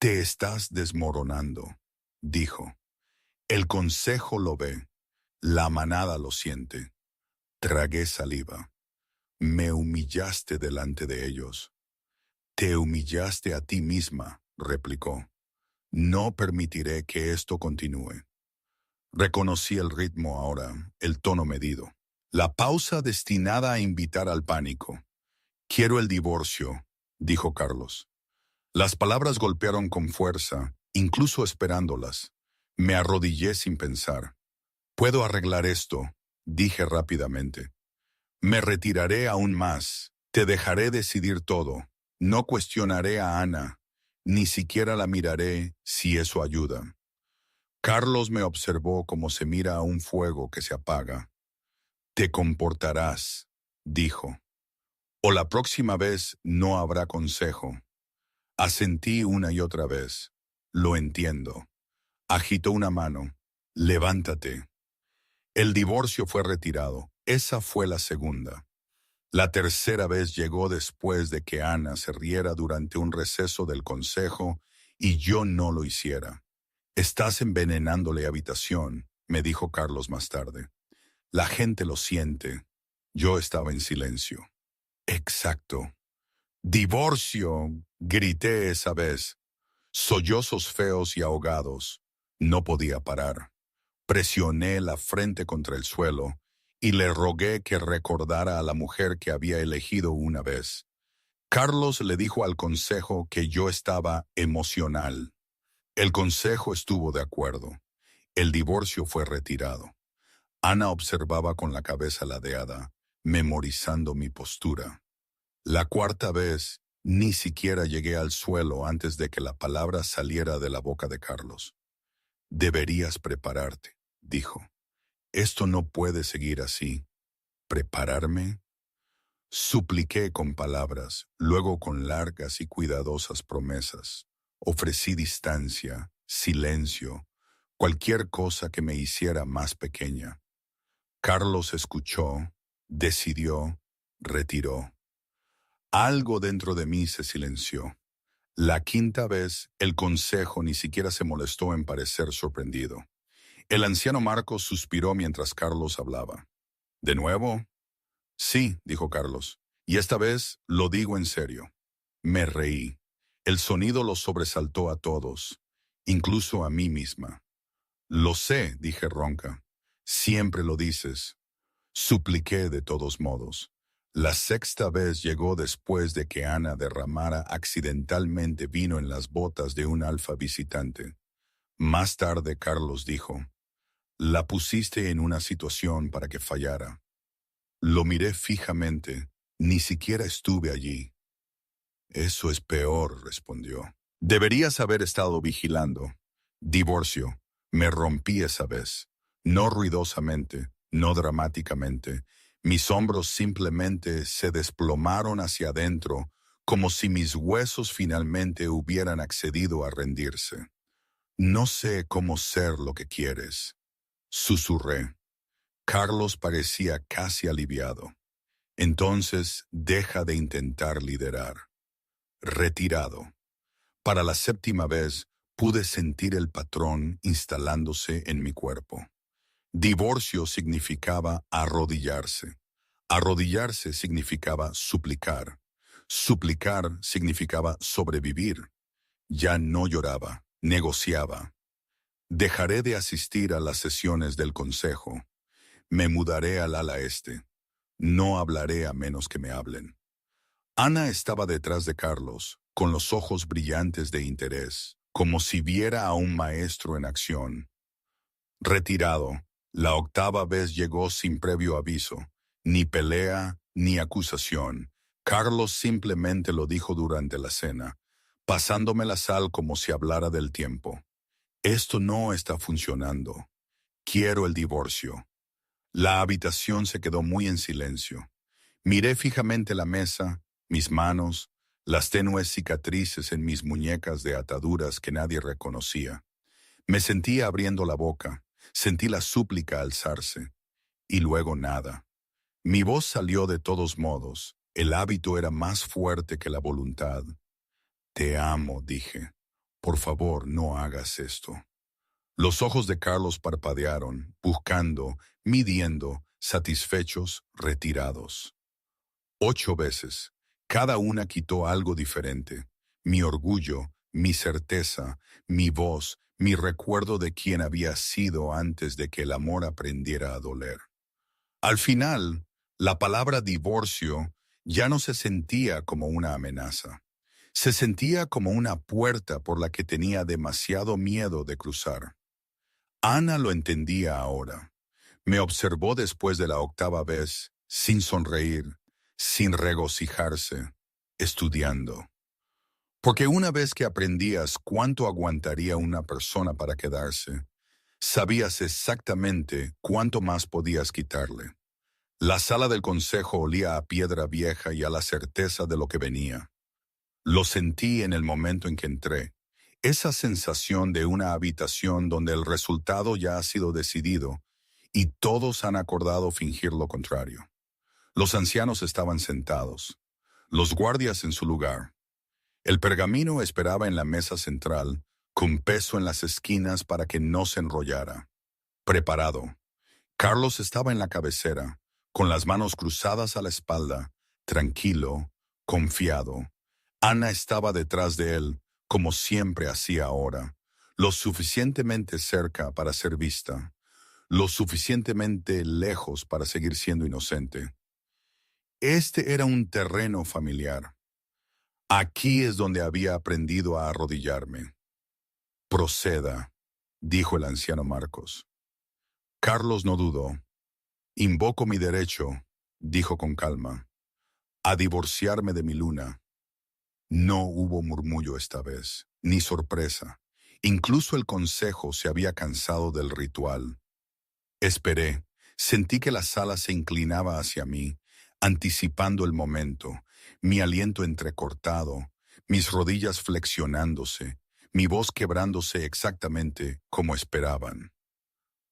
[SPEAKER 1] Te estás desmoronando, dijo. El consejo lo ve, la manada lo siente. Tragué saliva. Me humillaste delante de ellos. Te humillaste a ti misma, replicó. No permitiré que esto continúe. Reconocí el ritmo ahora, el tono medido. La pausa destinada a invitar al pánico. Quiero el divorcio, dijo Carlos. Las palabras golpearon con fuerza, incluso esperándolas. Me arrodillé sin pensar. Puedo arreglar esto, dije rápidamente. Me retiraré aún más. Te dejaré decidir todo. No cuestionaré a Ana. Ni siquiera la miraré si eso ayuda. Carlos me observó como se mira a un fuego que se apaga. Te comportarás, dijo. O la próxima vez no habrá consejo. Asentí una y otra vez. Lo entiendo. Agitó una mano. Levántate. El divorcio fue retirado. Esa fue la segunda. La tercera vez llegó después de que Ana se riera durante un receso del consejo y yo no lo hiciera. Estás envenenándole habitación, me dijo Carlos más tarde. La gente lo siente. Yo estaba en silencio. Exacto. Divorcio, grité esa vez. Sollozos feos y ahogados. No podía parar. Presioné la frente contra el suelo y le rogué que recordara a la mujer que había elegido una vez. Carlos le dijo al consejo que yo estaba emocional. El consejo estuvo de acuerdo. El divorcio fue retirado. Ana observaba con la cabeza ladeada, memorizando mi postura. La cuarta vez, ni siquiera llegué al suelo antes de que la palabra saliera de la boca de Carlos. Deberías prepararte, dijo. Esto no puede seguir así. ¿Prepararme? Supliqué con palabras, luego con largas y cuidadosas promesas. Ofrecí distancia, silencio, cualquier cosa que me hiciera más pequeña. Carlos escuchó, decidió, retiró. Algo dentro de mí se silenció. La quinta vez, el consejo ni siquiera se molestó en parecer sorprendido. El anciano Marcos suspiró mientras Carlos hablaba. ¿De nuevo? Sí, dijo Carlos, y esta vez lo digo en serio. Me reí. El sonido los sobresaltó a todos, incluso a mí misma. Lo sé, dije ronca. Siempre lo dices. Supliqué de todos modos. La sexta vez llegó después de que Ana derramara accidentalmente vino en las botas de un alfa visitante. Más tarde Carlos dijo, la pusiste en una situación para que fallara. Lo miré fijamente, ni siquiera estuve allí. Eso es peor, respondió. Deberías haber estado vigilando. Divorcio. Me rompí esa vez. No ruidosamente, no dramáticamente. Mis hombros simplemente se desplomaron hacia adentro, como si mis huesos finalmente hubieran accedido a rendirse. No sé cómo ser lo que quieres, susurré. Carlos parecía casi aliviado. Entonces, deja de intentar liderar. Retirado. Para la séptima vez, pude sentir el patrón instalándose en mi cuerpo. Divorcio significaba arrodillarse. Arrodillarse significaba suplicar. Suplicar significaba sobrevivir. Ya no lloraba, negociaba. Dejaré de asistir a las sesiones del consejo. Me mudaré al ala este. No hablaré a menos que me hablen. Ana estaba detrás de Carlos, con los ojos brillantes de interés, como si viera a un maestro en acción. Retirado, la octava vez llegó sin previo aviso, ni pelea ni acusación. Carlos simplemente lo dijo durante la cena, pasándome la sal como si hablara del tiempo. Esto no está funcionando. Quiero el divorcio. La habitación se quedó muy en silencio. Miré fijamente la mesa, mis manos, las tenues cicatrices en mis muñecas de ataduras que nadie reconocía. Me sentía abriendo la boca, sentí la súplica alzarse, y luego nada. Mi voz salió de todos modos, el hábito era más fuerte que la voluntad. Te amo, dije. Por favor, no hagas esto. Los ojos de Carlos parpadearon, buscando, midiendo, satisfechos, retirados. 8 veces. Cada una quitó algo diferente. Mi orgullo, mi certeza, mi voz, mi recuerdo de quién había sido antes de que el amor aprendiera a doler. Al final, la palabra divorcio ya no se sentía como una amenaza. Se sentía como una puerta por la que tenía demasiado miedo de cruzar. Ana lo entendía ahora. Me observó después de la octava vez, sin sonreír, sin regocijarse, estudiando. Porque una vez que aprendías cuánto aguantaría una persona para quedarse, sabías exactamente cuánto más podías quitarle. La sala del consejo olía a piedra vieja y a la certeza de lo que venía. Lo sentí en el momento en que entré. Esa sensación de una habitación donde el resultado ya ha sido decidido y todos han acordado fingir lo contrario. Los ancianos estaban sentados, los guardias en su lugar. El pergamino esperaba en la mesa central, con peso en las esquinas para que no se enrollara. Preparado. Carlos estaba en la cabecera, con las manos cruzadas a la espalda, tranquilo, confiado. Ana estaba detrás de él, como siempre hacía ahora. lo suficientemente cerca para ser vista, lo suficientemente lejos para seguir siendo inocente. Este era un terreno familiar. Aquí es donde había aprendido a arrodillarme. Proceda, dijo el anciano Marcos. Carlos no dudó. Invoco mi derecho, dijo con calma, a divorciarme de mi Luna. No hubo murmullo esta vez, ni sorpresa. Incluso el consejo se había cansado del ritual. Esperé. Sentí que la sala se inclinaba hacia mí, anticipando el momento, mi aliento entrecortado, mis rodillas flexionándose, mi voz quebrándose exactamente como esperaban.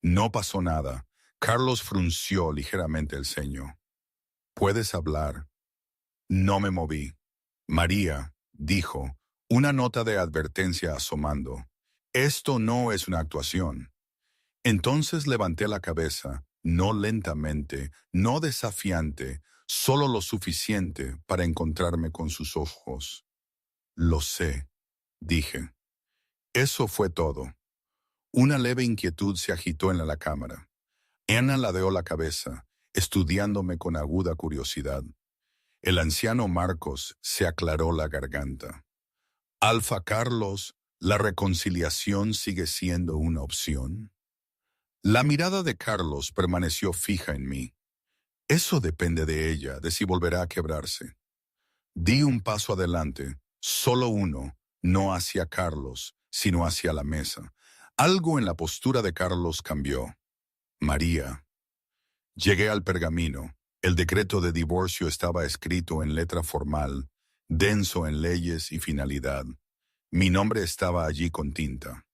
[SPEAKER 1] No pasó nada. Carlos frunció ligeramente el ceño. «¿Puedes hablar?» No me moví. María, dijo, una nota de advertencia asomando. «Esto no es una actuación». Entonces levanté la cabeza, no lentamente, no desafiante, solo lo suficiente para encontrarme con sus ojos. «Lo sé», dije. Eso fue todo. Una leve inquietud se agitó en la cámara. Ana ladeó la cabeza, estudiándome con aguda curiosidad. El anciano Marcos se aclaró la garganta. «Alfa Carlos, ¿la reconciliación sigue siendo una opción?» La mirada de Carlos permaneció fija en mí. Eso depende de ella, de si volverá a quebrarse. Di un paso adelante, solo uno, no hacia Carlos, sino hacia la mesa. Algo en la postura de Carlos cambió. «María». Llegué al pergamino. El decreto de divorcio estaba escrito en letra formal, denso en leyes y finalidad. Mi nombre estaba allí con tinta.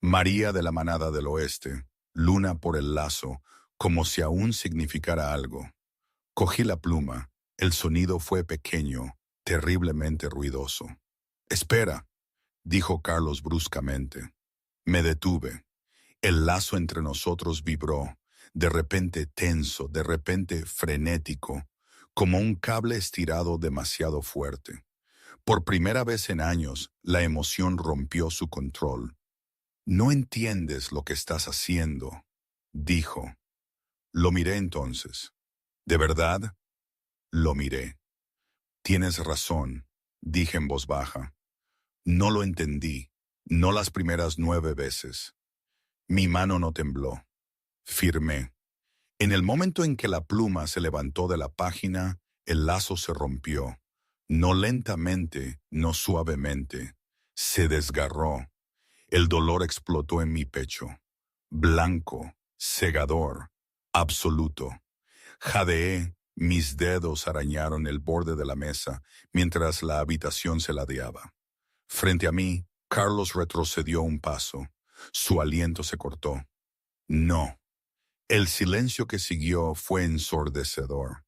[SPEAKER 1] María de la Manada del Oeste, Luna por el lazo, como si aún significara algo. Cogí la pluma. El sonido fue pequeño, terriblemente ruidoso. «Espera», dijo Carlos bruscamente. Me detuve. El lazo entre nosotros vibró, de repente tenso, de repente frenético, como un cable estirado demasiado fuerte. Por primera vez en años, la emoción rompió su control. «No entiendes lo que estás haciendo», dijo. Lo miré entonces. «¿De verdad?» Lo miré. «Tienes razón», dije en voz baja. No lo entendí, no las primeras 9 veces. Mi mano no tembló. Firmé. En el momento en que la pluma se levantó de la página, el lazo se rompió. No lentamente, no suavemente. Se desgarró. El dolor explotó en mi pecho. Blanco, cegador, absoluto. Jadeé, mis dedos arañaron el borde de la mesa mientras la habitación se ladeaba. Frente a mí, Carlos retrocedió un paso. Su aliento se cortó. No. El silencio que siguió fue ensordecedor.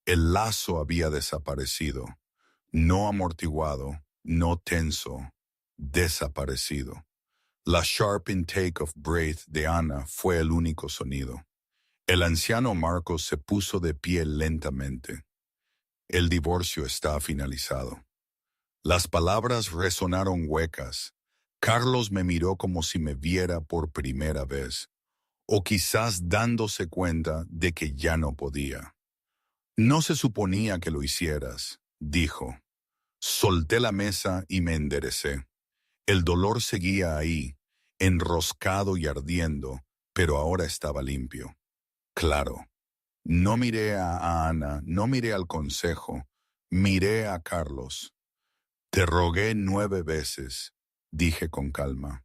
[SPEAKER 1] El lazo había desaparecido. No amortiguado, no tenso, desaparecido. La sharp intake of breath de Ana fue el único sonido. El anciano Marcos se puso de pie lentamente. «El divorcio está finalizado». Las palabras resonaron huecas. Carlos me miró como si me viera por primera vez, o quizás dándose cuenta de que ya no podía. «No se suponía que lo hicieras», dijo. Solté la mesa y me enderecé. El dolor seguía ahí, enroscado y ardiendo, pero ahora estaba limpio. Claro. No miré a Ana, no miré al consejo, miré a Carlos. «Te rogué 9 veces», dije con calma.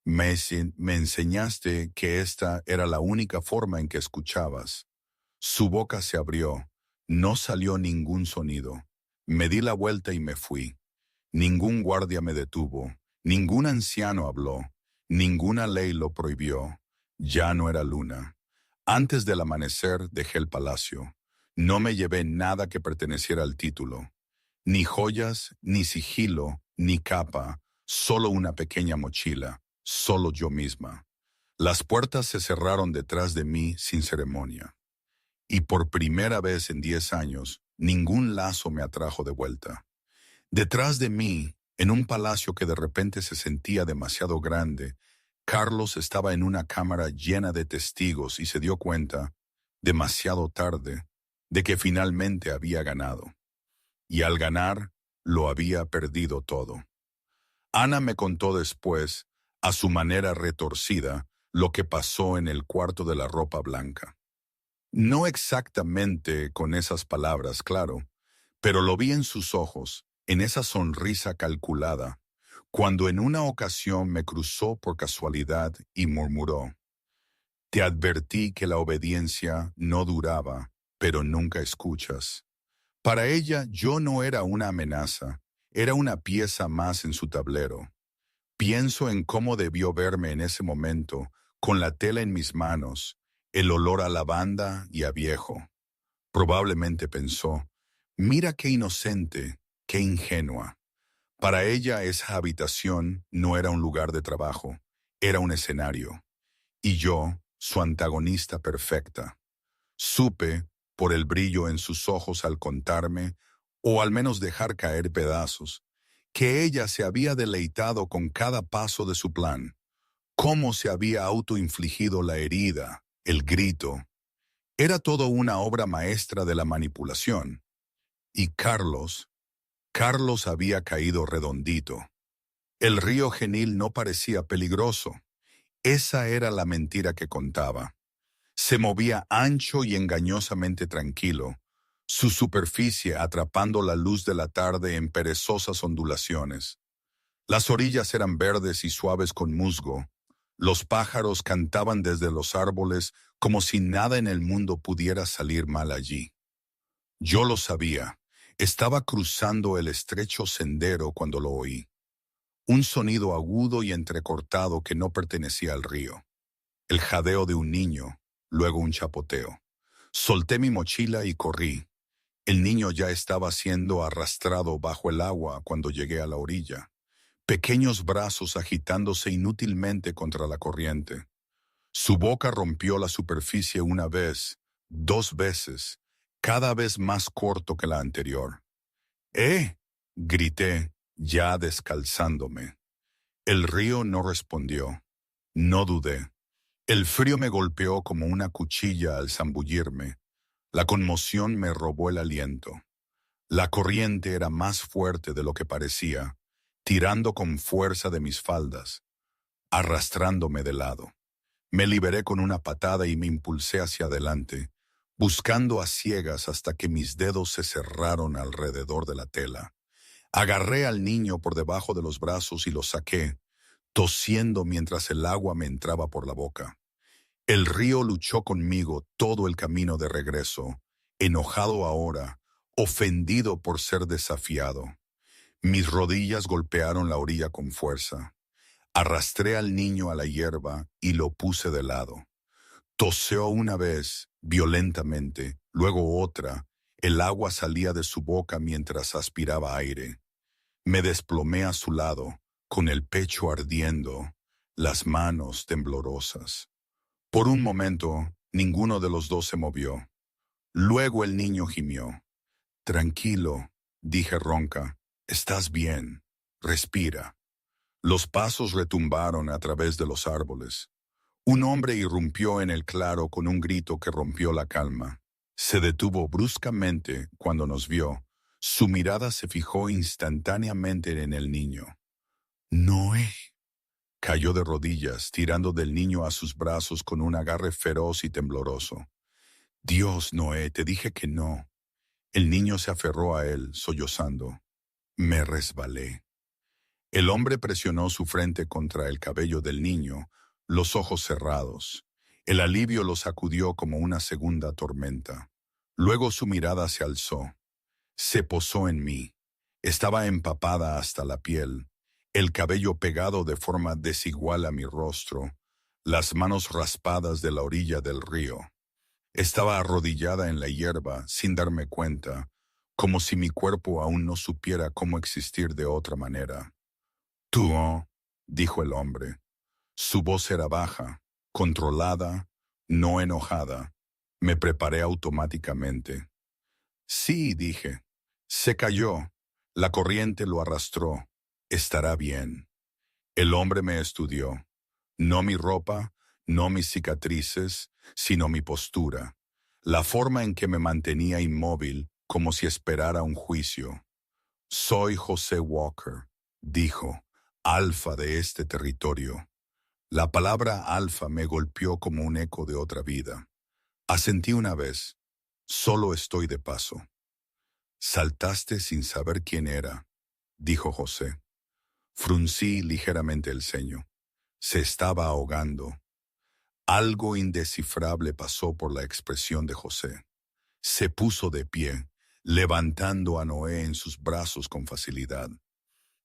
[SPEAKER 1] Me enseñaste que esta era la única forma en que escuchabas». Su boca se abrió. No salió ningún sonido. Me di la vuelta y me fui. Ningún guardia me detuvo. Ningún anciano habló. Ninguna ley lo prohibió. Ya no era Luna. Antes del amanecer dejé el palacio. No me llevé nada que perteneciera al título. Ni joyas, ni sigilo, ni capa. Solo una pequeña mochila. Solo yo misma. Las puertas se cerraron detrás de mí sin ceremonia. Y por primera vez en 10 años, ningún lazo me atrajo de vuelta. Detrás de mí, En un palacio que de repente se sentía demasiado grande, Carlos estaba en una cámara llena de testigos y se dio cuenta, demasiado tarde, de que finalmente había ganado. Y al ganar, lo había perdido todo. Ana me contó después, a su manera retorcida, lo que pasó en el cuarto de la ropa blanca. No exactamente con esas palabras, claro, pero lo vi en sus ojos, en esa sonrisa calculada, cuando en una ocasión me cruzó por casualidad y murmuró: «Te advertí que la obediencia no duraba, pero nunca escuchas». Para ella yo no era una amenaza, era una pieza más en su tablero. Pienso en cómo debió verme en ese momento, con la tela en mis manos, el olor a lavanda y a viejo. Probablemente pensó: «Mira qué inocente, qué ingenua». Para ella esa habitación no era un lugar de trabajo, era un escenario. Y yo, su antagonista perfecta. Supe, por el brillo en sus ojos al contarme, o al menos dejar caer pedazos, que ella se había deleitado con cada paso de su plan, cómo se había autoinfligido la herida, el grito. Era todo una obra maestra de la manipulación. Y Carlos había caído redondito. El río Genil no parecía peligroso. Esa era la mentira que contaba. Se movía ancho y engañosamente tranquilo, su superficie atrapando la luz de la tarde en perezosas ondulaciones. Las orillas eran verdes y suaves con musgo. Los pájaros cantaban desde los árboles como si nada en el mundo pudiera salir mal allí. Yo lo sabía. Estaba cruzando el estrecho sendero cuando lo oí. Un sonido agudo y entrecortado que no pertenecía al río. El jadeo de un niño, luego un chapoteo. Solté mi mochila y corrí. El niño ya estaba siendo arrastrado bajo el agua cuando llegué a la orilla, pequeños brazos agitándose inútilmente contra la corriente. Su boca rompió la superficie una vez, 2 veces, cada vez más corto que la anterior. ¡Eh!, grité, ya descalzándome. El río no respondió. No dudé. El frío me golpeó como una cuchilla al zambullirme. La conmoción me robó el aliento. La corriente era más fuerte de lo que parecía, tirando con fuerza de mis faldas, arrastrándome de lado. Me liberé con una patada y me impulsé hacia adelante, buscando a ciegas hasta que mis dedos se cerraron alrededor de la tela. Agarré al niño por debajo de los brazos y lo saqué, tosiendo mientras el agua me entraba por la boca. El río luchó conmigo todo el camino de regreso, enojado ahora, ofendido por ser desafiado. Mis rodillas golpearon la orilla con fuerza. Arrastré al niño a la hierba y lo puse de lado. Toseó una vez, violentamente, luego otra. El agua salía de su boca mientras aspiraba aire. Me desplomé a su lado, con el pecho ardiendo, las manos temblorosas. Por un momento, ninguno de los dos se movió. Luego el niño gimió. «Tranquilo», dije ronca, «estás bien. Respira». Los pasos retumbaron a través de los árboles. Un hombre irrumpió en el claro con un grito que rompió la calma. Se detuvo bruscamente cuando nos vio. Su mirada se fijó instantáneamente en el niño. «Noé». Cayó de rodillas, tirando del niño a sus brazos con un agarre feroz y tembloroso. «Dios, Noé, te dije que no». El niño se aferró a él, sollozando. Me resbalé. El hombre presionó su frente contra el cabello del niño, los ojos cerrados. El alivio lo sacudió como una segunda tormenta. Luego su mirada se alzó. Se posó en mí. Estaba empapada hasta la piel, el cabello pegado de forma desigual a mi rostro, las manos raspadas de la orilla del río. Estaba arrodillada en la hierba sin darme cuenta, como si mi cuerpo aún no supiera cómo existir de otra manera. «Tú, oh», dijo el hombre. Su voz era baja, controlada, no enojada. Me preparé automáticamente. «Sí», dije. Se cayó. La corriente lo arrastró. estará bien. El hombre me estudió, no mi ropa, no mis cicatrices, sino mi postura, la forma en que me mantenía inmóvil como si esperara un juicio. Soy José Walker, dijo, alfa de este territorio. La palabra alfa me golpeó como un eco de otra vida. Asentí una vez, solo estoy de paso. Saltaste sin saber quién era, dijo José. Fruncí ligeramente el ceño. Se estaba ahogando. Algo indescifrable pasó por la expresión de José. Se puso de pie, levantando a Noé en sus brazos con facilidad.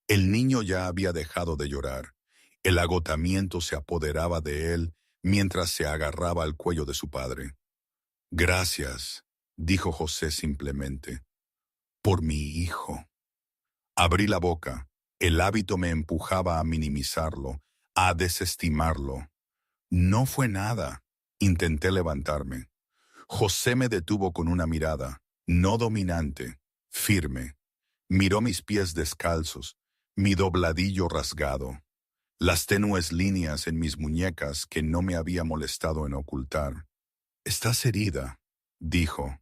[SPEAKER 1] El niño ya había dejado de llorar. El agotamiento se apoderaba de él mientras se agarraba al cuello de su padre. Gracias, dijo José simplemente, por mi hijo. Abrí la boca. El hábito me empujaba a minimizarlo, a desestimarlo. No fue nada. Intenté levantarme. José me detuvo con una mirada, no dominante, firme. Miró mis pies descalzos, mi dobladillo rasgado, las tenues líneas en mis muñecas que no me había molestado en ocultar. «Estás herida», dijo.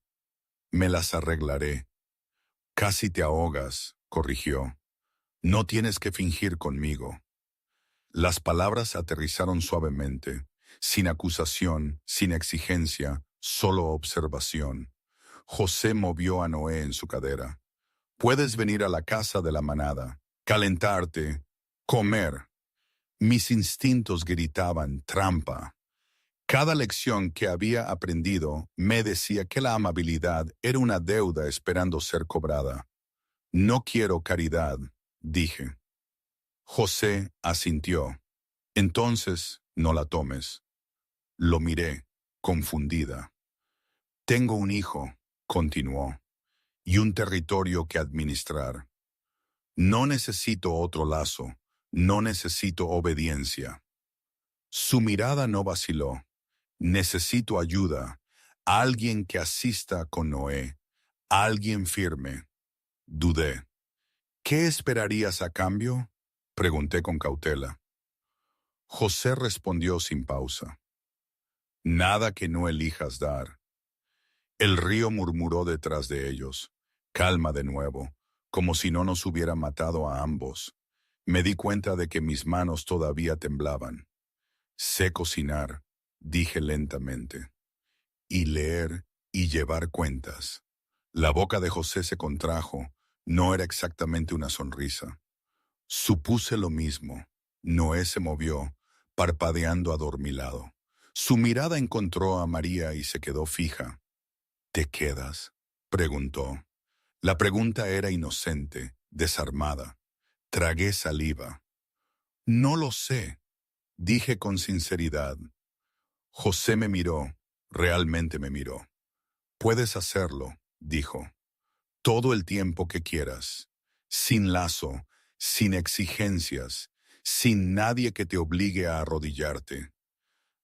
[SPEAKER 1] «Me las arreglaré». «Casi te ahogas», corrigió. «No tienes que fingir conmigo». Las palabras aterrizaron suavemente, sin acusación, sin exigencia, solo observación. José movió a Noé en su cadera. «Puedes venir a la casa de la manada, calentarte, comer». Mis instintos gritaban trampa. Cada lección que había aprendido me decía que la amabilidad era una deuda esperando ser cobrada. «No quiero caridad», dije. José asintió. «Entonces, no la tomes». Lo miré, confundida. «Tengo un hijo», continuó, «y un territorio que administrar. No necesito otro lazo, no necesito obediencia». Su mirada no vaciló. «Necesito ayuda, alguien que asista con Noé, alguien firme». Dudé. «¿Qué esperarías a cambio?», pregunté con cautela. José respondió sin pausa. «Nada que no elijas dar». El río murmuró detrás de ellos. Calma de nuevo, como si no nos hubiera matado a ambos. Me di cuenta de que mis manos todavía temblaban. «Sé cocinar», dije lentamente, «y leer y llevar cuentas». La boca de José se contrajo. No era exactamente una sonrisa. Supuse lo mismo. Noé se movió, parpadeando adormilado. Su mirada encontró a María y se quedó fija. «¿Te quedas?», preguntó. La pregunta era inocente, desarmada. Tragué saliva. «No lo sé», dije con sinceridad. José me miró, realmente me miró. «Puedes hacerlo», dijo. «Todo el tiempo que quieras, sin lazo, sin exigencias, sin nadie que te obligue a arrodillarte».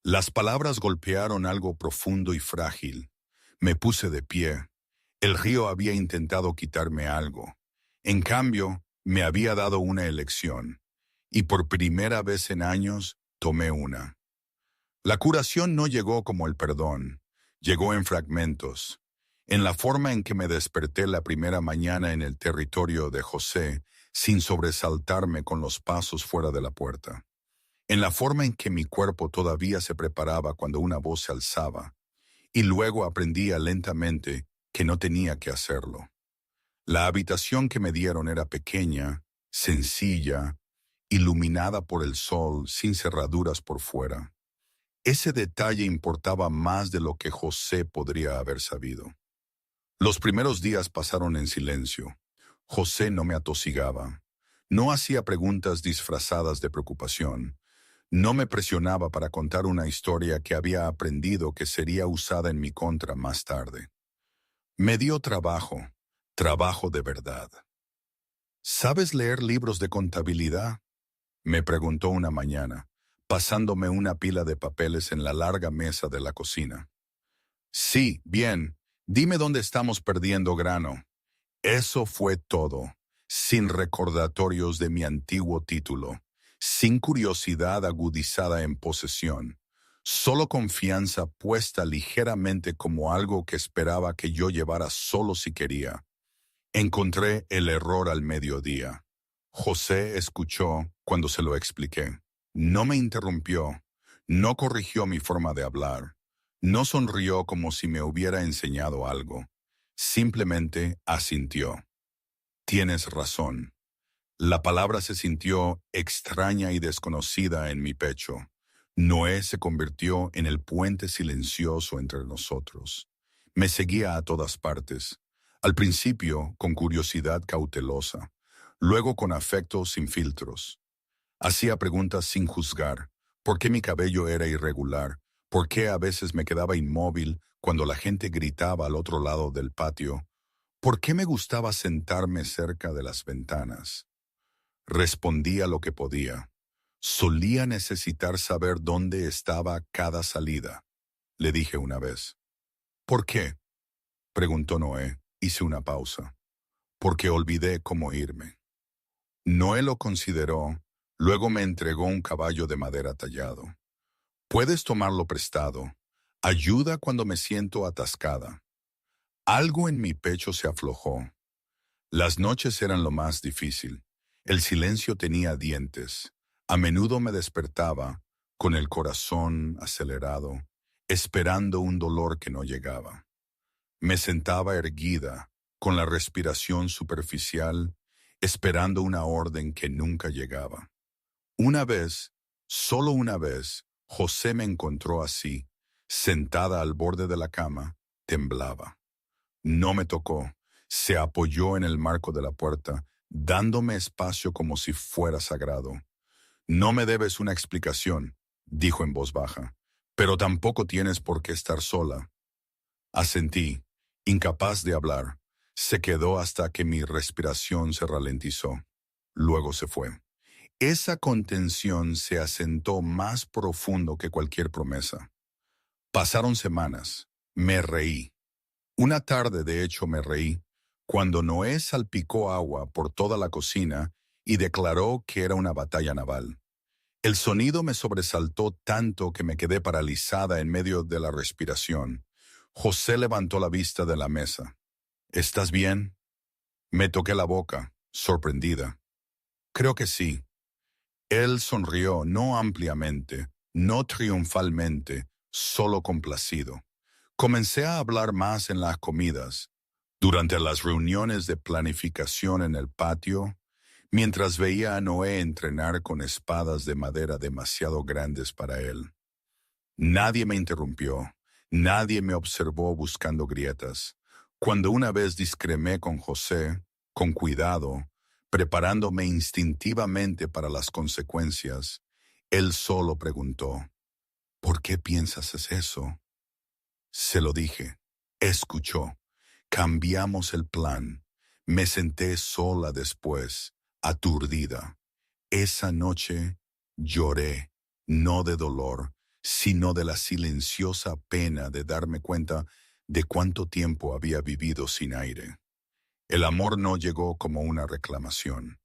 [SPEAKER 1] Las palabras golpearon algo profundo y frágil. Me puse de pie. El río había intentado quitarme algo. En cambio, me había dado una elección. Y por primera vez en años, tomé una. La curación no llegó como el perdón. Llegó en fragmentos. En la forma en que me desperté la primera mañana en el territorio de José, sin sobresaltarme con los pasos fuera de la puerta. En la forma en que mi cuerpo todavía se preparaba cuando una voz se alzaba, y luego aprendía lentamente que no tenía que hacerlo. La habitación que me dieron era pequeña, sencilla, iluminada por el sol, sin cerraduras por fuera. Ese detalle importaba más de lo que José podría haber sabido. Los primeros días pasaron en silencio. José no me atosigaba. No hacía preguntas disfrazadas de preocupación. No me presionaba para contar una historia que había aprendido que sería usada en mi contra más tarde. Me dio trabajo, trabajo de verdad. «¿Sabes leer libros de contabilidad?», me preguntó una mañana, pasándome una pila de papeles en la larga mesa de la cocina. «Sí, bien. Dime dónde estamos perdiendo grano». Eso fue todo. sin recordatorios de mi antiguo título, sin curiosidad agudizada en posesión, solo confianza puesta ligeramente como algo que esperaba que yo llevara solo si quería. Encontré el error al mediodía. José escuchó cuando se lo expliqué. No me interrumpió, no corrigió mi forma de hablar, no sonrió como si me hubiera enseñado algo. Simplemente asintió. Tienes razón. La palabra se sintió extraña y desconocida en mi pecho. Noé se convirtió en el puente silencioso entre nosotros. Me seguía a todas partes. Al principio con curiosidad cautelosa, luego con afecto sin filtros. Hacía preguntas sin juzgar. ¿Por qué mi cabello era irregular? ¿Por qué a veces me quedaba inmóvil cuando la gente gritaba al otro lado del patio? ¿Por qué me gustaba sentarme cerca de las ventanas? Respondía lo que podía. Solía necesitar saber dónde estaba cada salida. Le dije una vez. ¿Por qué? Preguntó Noé. Hice una pausa. Porque olvidé cómo irme. Noé lo consideró, luego me entregó un caballo de madera tallado. Puedes tomarlo prestado. Ayuda cuando me siento atascada. Algo en mi pecho se aflojó. Las noches eran lo más difícil. El silencio tenía dientes. A menudo me despertaba, con el corazón acelerado, esperando un dolor que no llegaba. Me sentaba erguida, con la respiración superficial, esperando una orden que nunca llegaba. Una vez, solo una vez, José me encontró así, sentada al borde de la cama, temblaba. No me tocó, se apoyó en el marco de la puerta, dándome espacio como si fuera sagrado. No me debes una explicación, dijo en voz baja, pero tampoco tienes por qué estar sola. Asentí, incapaz de hablar. Se quedó hasta que mi respiración se ralentizó. Luego se fue. Esa contención se asentó más profundo que cualquier promesa. Pasaron semanas. Me reí. Una tarde, de hecho, me reí, cuando Noé salpicó agua por toda la cocina y declaró que era una batalla naval. El sonido me sobresaltó tanto que me quedé paralizada en medio de la respiración. José levantó la vista de la mesa. ¿Estás bien? Me toqué la boca, sorprendida. Creo que sí. Él sonrió, no ampliamente, no triunfalmente, solo complacido. Comencé a hablar más en las comidas, durante las reuniones de planificación en el patio, mientras veía a Noé entrenar con espadas de madera demasiado grandes para él. Nadie me interrumpió, nadie me observó buscando grietas. Cuando una vez discremé con José, con cuidado, preparándome instintivamente para las consecuencias, él solo preguntó, ¿por qué piensas eso? Se lo dije. Escuchó. Cambiamos el plan. Me senté sola después, aturdida. Esa noche lloré, no de dolor, sino de la silenciosa pena de darme cuenta de cuánto tiempo había vivido sin aire. El amor no llegó como una reclamación.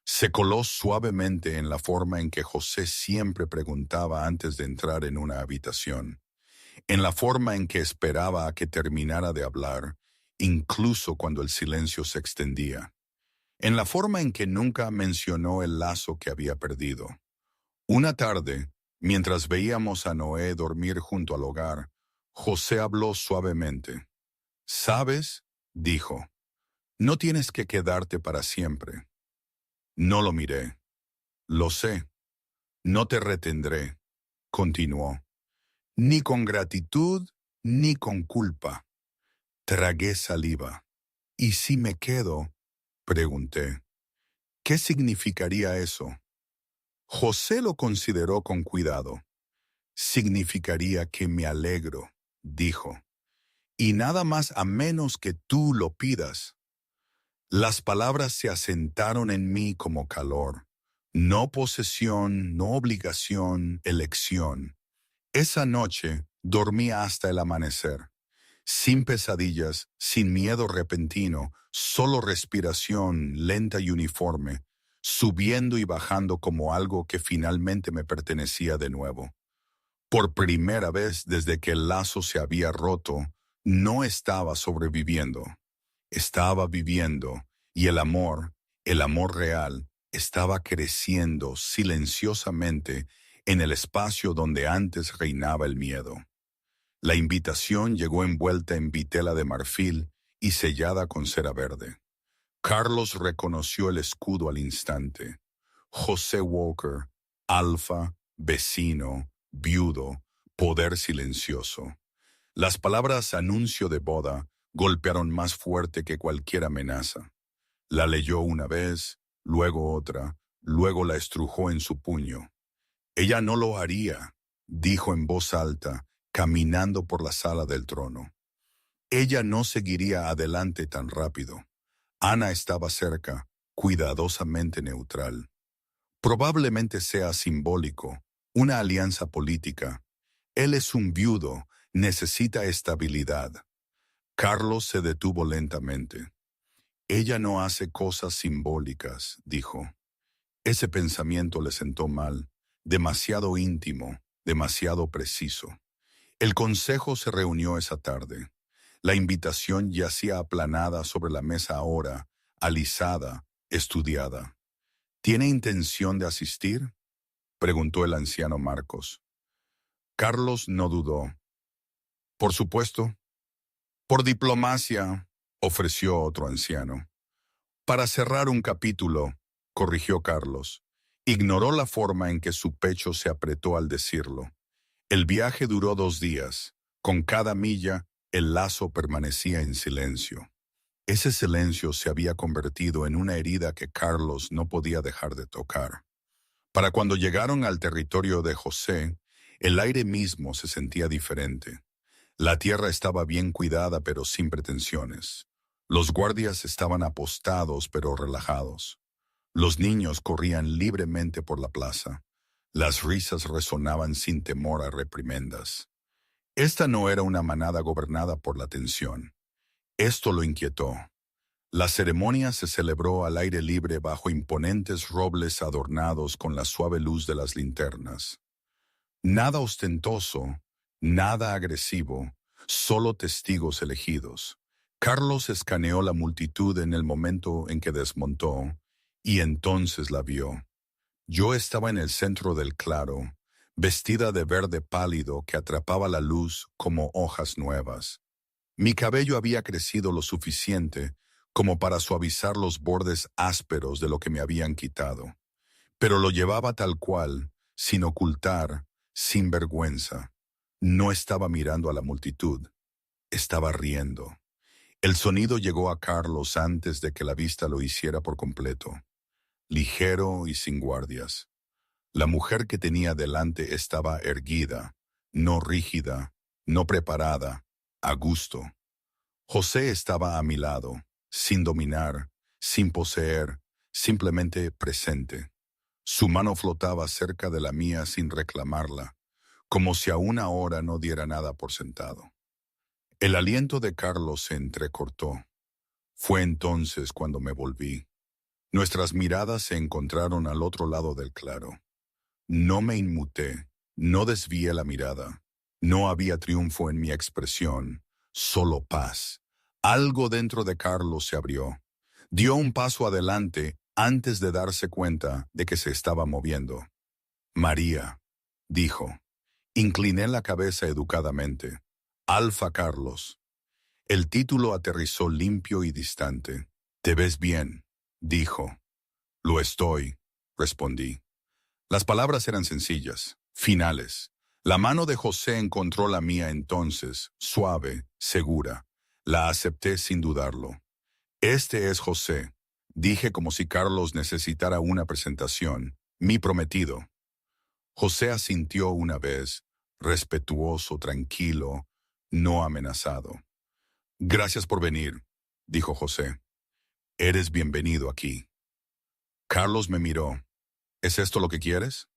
[SPEAKER 1] Se coló suavemente en la forma en que José siempre preguntaba antes de entrar en una habitación, en la forma en que esperaba a que terminara de hablar, incluso cuando el silencio se extendía, en la forma en que nunca mencionó el lazo que había perdido. Una tarde, mientras veíamos a Noé dormir junto al hogar, José habló suavemente. ¿Sabes? Dijo, no tienes que quedarte para siempre. No lo miré. Lo sé. No te retendré, continuó. Ni con gratitud, ni con culpa. Tragué saliva. ¿Y si me quedo? Pregunté. ¿Qué significaría eso? José lo consideró con cuidado. Significaría que me alegro, dijo. Y nada más a menos que tú lo pidas. Las palabras se asentaron en mí como calor. No posesión, no obligación, elección. Esa noche dormí hasta el amanecer. sin pesadillas, sin miedo repentino, solo respiración lenta y uniforme, subiendo y bajando como algo que finalmente me pertenecía de nuevo. Por primera vez desde que el lazo se había roto, no estaba sobreviviendo. Estaba viviendo, y el amor real, estaba creciendo silenciosamente en el espacio donde antes reinaba el miedo. La invitación llegó envuelta en vitela de marfil y sellada con cera verde. Carlos reconoció el escudo al instante. José Walker, alfa, vecino, viudo, poder silencioso. Las palabras anuncio de boda golpearon más fuerte que cualquier amenaza. La leyó una vez, luego otra, luego la estrujó en su puño. Ella no lo haría, dijo en voz alta, caminando por la sala del trono. Ella no seguiría adelante tan rápido. Ana estaba cerca, cuidadosamente neutral. Probablemente sea simbólico, una alianza política. Él es un viudo, necesita estabilidad. Carlos se detuvo lentamente. Ella no hace cosas simbólicas, dijo. Ese pensamiento le sentó mal, demasiado íntimo, demasiado preciso. El consejo se reunió esa tarde. La invitación yacía aplanada sobre la mesa ahora, alisada, estudiada. ¿Tiene intención de asistir?, preguntó el anciano Marcos. Carlos no dudó. Por supuesto. Por diplomacia, ofreció otro anciano. Para cerrar un capítulo, corrigió Carlos. Ignoró la forma en que su pecho se apretó al decirlo. El viaje duró 2 días. Con cada milla, el lazo permanecía en silencio. Ese silencio se había convertido en una herida que Carlos no podía dejar de tocar. Para cuando llegaron al territorio de José, el aire mismo se sentía diferente. La tierra estaba bien cuidada pero sin pretensiones. Los guardias estaban apostados pero relajados. Los niños corrían libremente por la plaza. Las risas resonaban sin temor a reprimendas. Esta no era una manada gobernada por la tensión. Esto lo inquietó. La ceremonia se celebró al aire libre bajo imponentes robles adornados con la suave luz de las linternas. Nada ostentoso, nada agresivo, solo testigos elegidos. Carlos escaneó la multitud en el momento en que desmontó, y entonces la vio. Yo estaba en el centro del claro, vestida de verde pálido que atrapaba la luz como hojas nuevas. Mi cabello había crecido lo suficiente como para suavizar los bordes ásperos de lo que me habían quitado, pero lo llevaba tal cual, sin ocultar, sin vergüenza. No estaba mirando a la multitud, estaba riendo. El sonido llegó a Carlos antes de que la vista lo hiciera por completo, ligero y sin guardias. La mujer que tenía delante estaba erguida, no rígida, no preparada, a gusto. José estaba a mi lado, sin dominar, sin poseer, simplemente presente. Su mano flotaba cerca de la mía sin reclamarla, como si aún ahora no diera nada por sentado. El aliento de Carlos se entrecortó. Fue entonces cuando me volví. Nuestras miradas se encontraron al otro lado del claro. No me inmuté, no desvié la mirada. No había triunfo en mi expresión, solo paz. Algo dentro de Carlos se abrió. Dio un paso adelante antes de darse cuenta de que se estaba moviendo. María, dijo. Incliné la cabeza educadamente. Alfa Carlos. El título aterrizó limpio y distante. «Te ves bien», dijo. «Lo estoy», respondí. Las palabras eran sencillas, finales. La mano de José encontró la mía entonces, suave, segura. La acepté sin dudarlo. «Este es José», dije como si Carlos necesitara una presentación. «Mi prometido». José asintió una vez, respetuoso, tranquilo, no amenazado. «Gracias por venir», dijo José. «Eres bienvenido aquí». Carlos me miró. «¿Es esto lo que quieres?».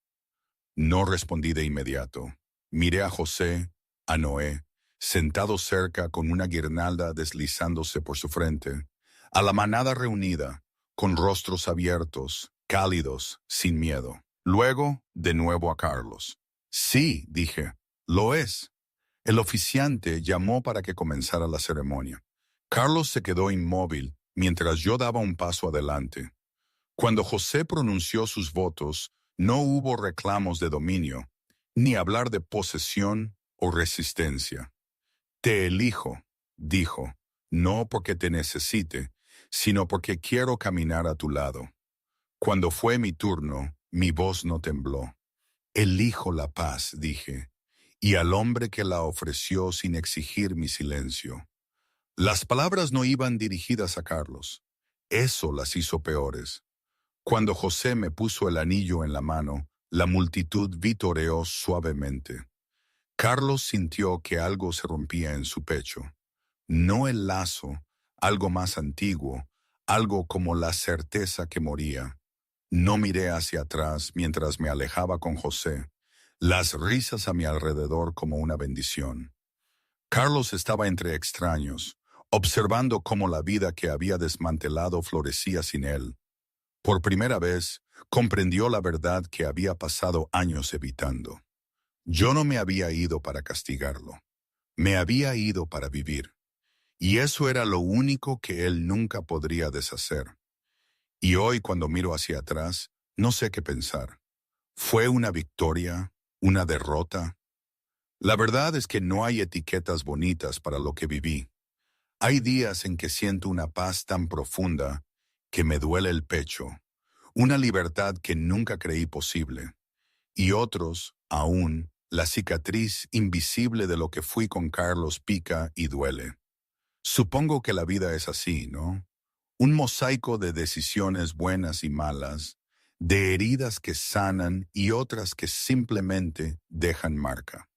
[SPEAKER 1] No respondí de inmediato. Miré a José, a Noé. sentado cerca con una guirnalda deslizándose por su frente, a la manada reunida, con rostros abiertos, cálidos, sin miedo. Luego, de nuevo a Carlos. Sí, dije, lo es. El oficiante llamó para que comenzara la ceremonia. Carlos se quedó inmóvil mientras yo daba un paso adelante. Cuando José pronunció sus votos, no hubo reclamos de dominio, ni hablar de posesión o resistencia. Te elijo, dijo, no porque te necesite, sino porque quiero caminar a tu lado. Cuando fue mi turno, mi voz no tembló. Elijo la paz, dije, y al hombre que la ofreció sin exigir mi silencio. Las palabras no iban dirigidas a Carlos. Eso las hizo peores. Cuando José me puso el anillo en la mano, la multitud vitoreó suavemente. Carlos sintió que algo se rompía en su pecho. No el lazo, algo más antiguo, algo como la certeza que moría. No miré hacia atrás mientras me alejaba con José, las risas a mi alrededor como una bendición. Carlos estaba entre extraños, observando cómo la vida que había desmantelado florecía sin él. Por primera vez, comprendió la verdad que había pasado años evitando. Yo no me había ido para castigarlo. Me había ido para vivir. Y eso era lo único que él nunca podría deshacer. Y hoy, cuando miro hacia atrás, no sé qué pensar. ¿Fue una victoria? ¿Una derrota? La verdad es que no hay etiquetas bonitas para lo que viví. Hay días en que siento una paz tan profunda que me duele el pecho, una libertad que nunca creí posible. Y otros, aún, la cicatriz invisible de lo que fui con Carlos pica y duele. Supongo que la vida es así, ¿no? Un mosaico de decisiones buenas y malas, de heridas que sanan y otras que simplemente dejan marca.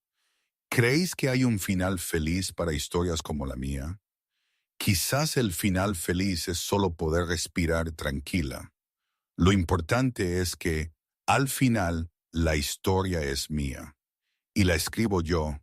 [SPEAKER 1] ¿Creéis que hay un final feliz para historias como la mía? Quizás el final feliz es solo poder respirar tranquila. Lo importante es que, al final, la historia es mía. Y la escribo yo,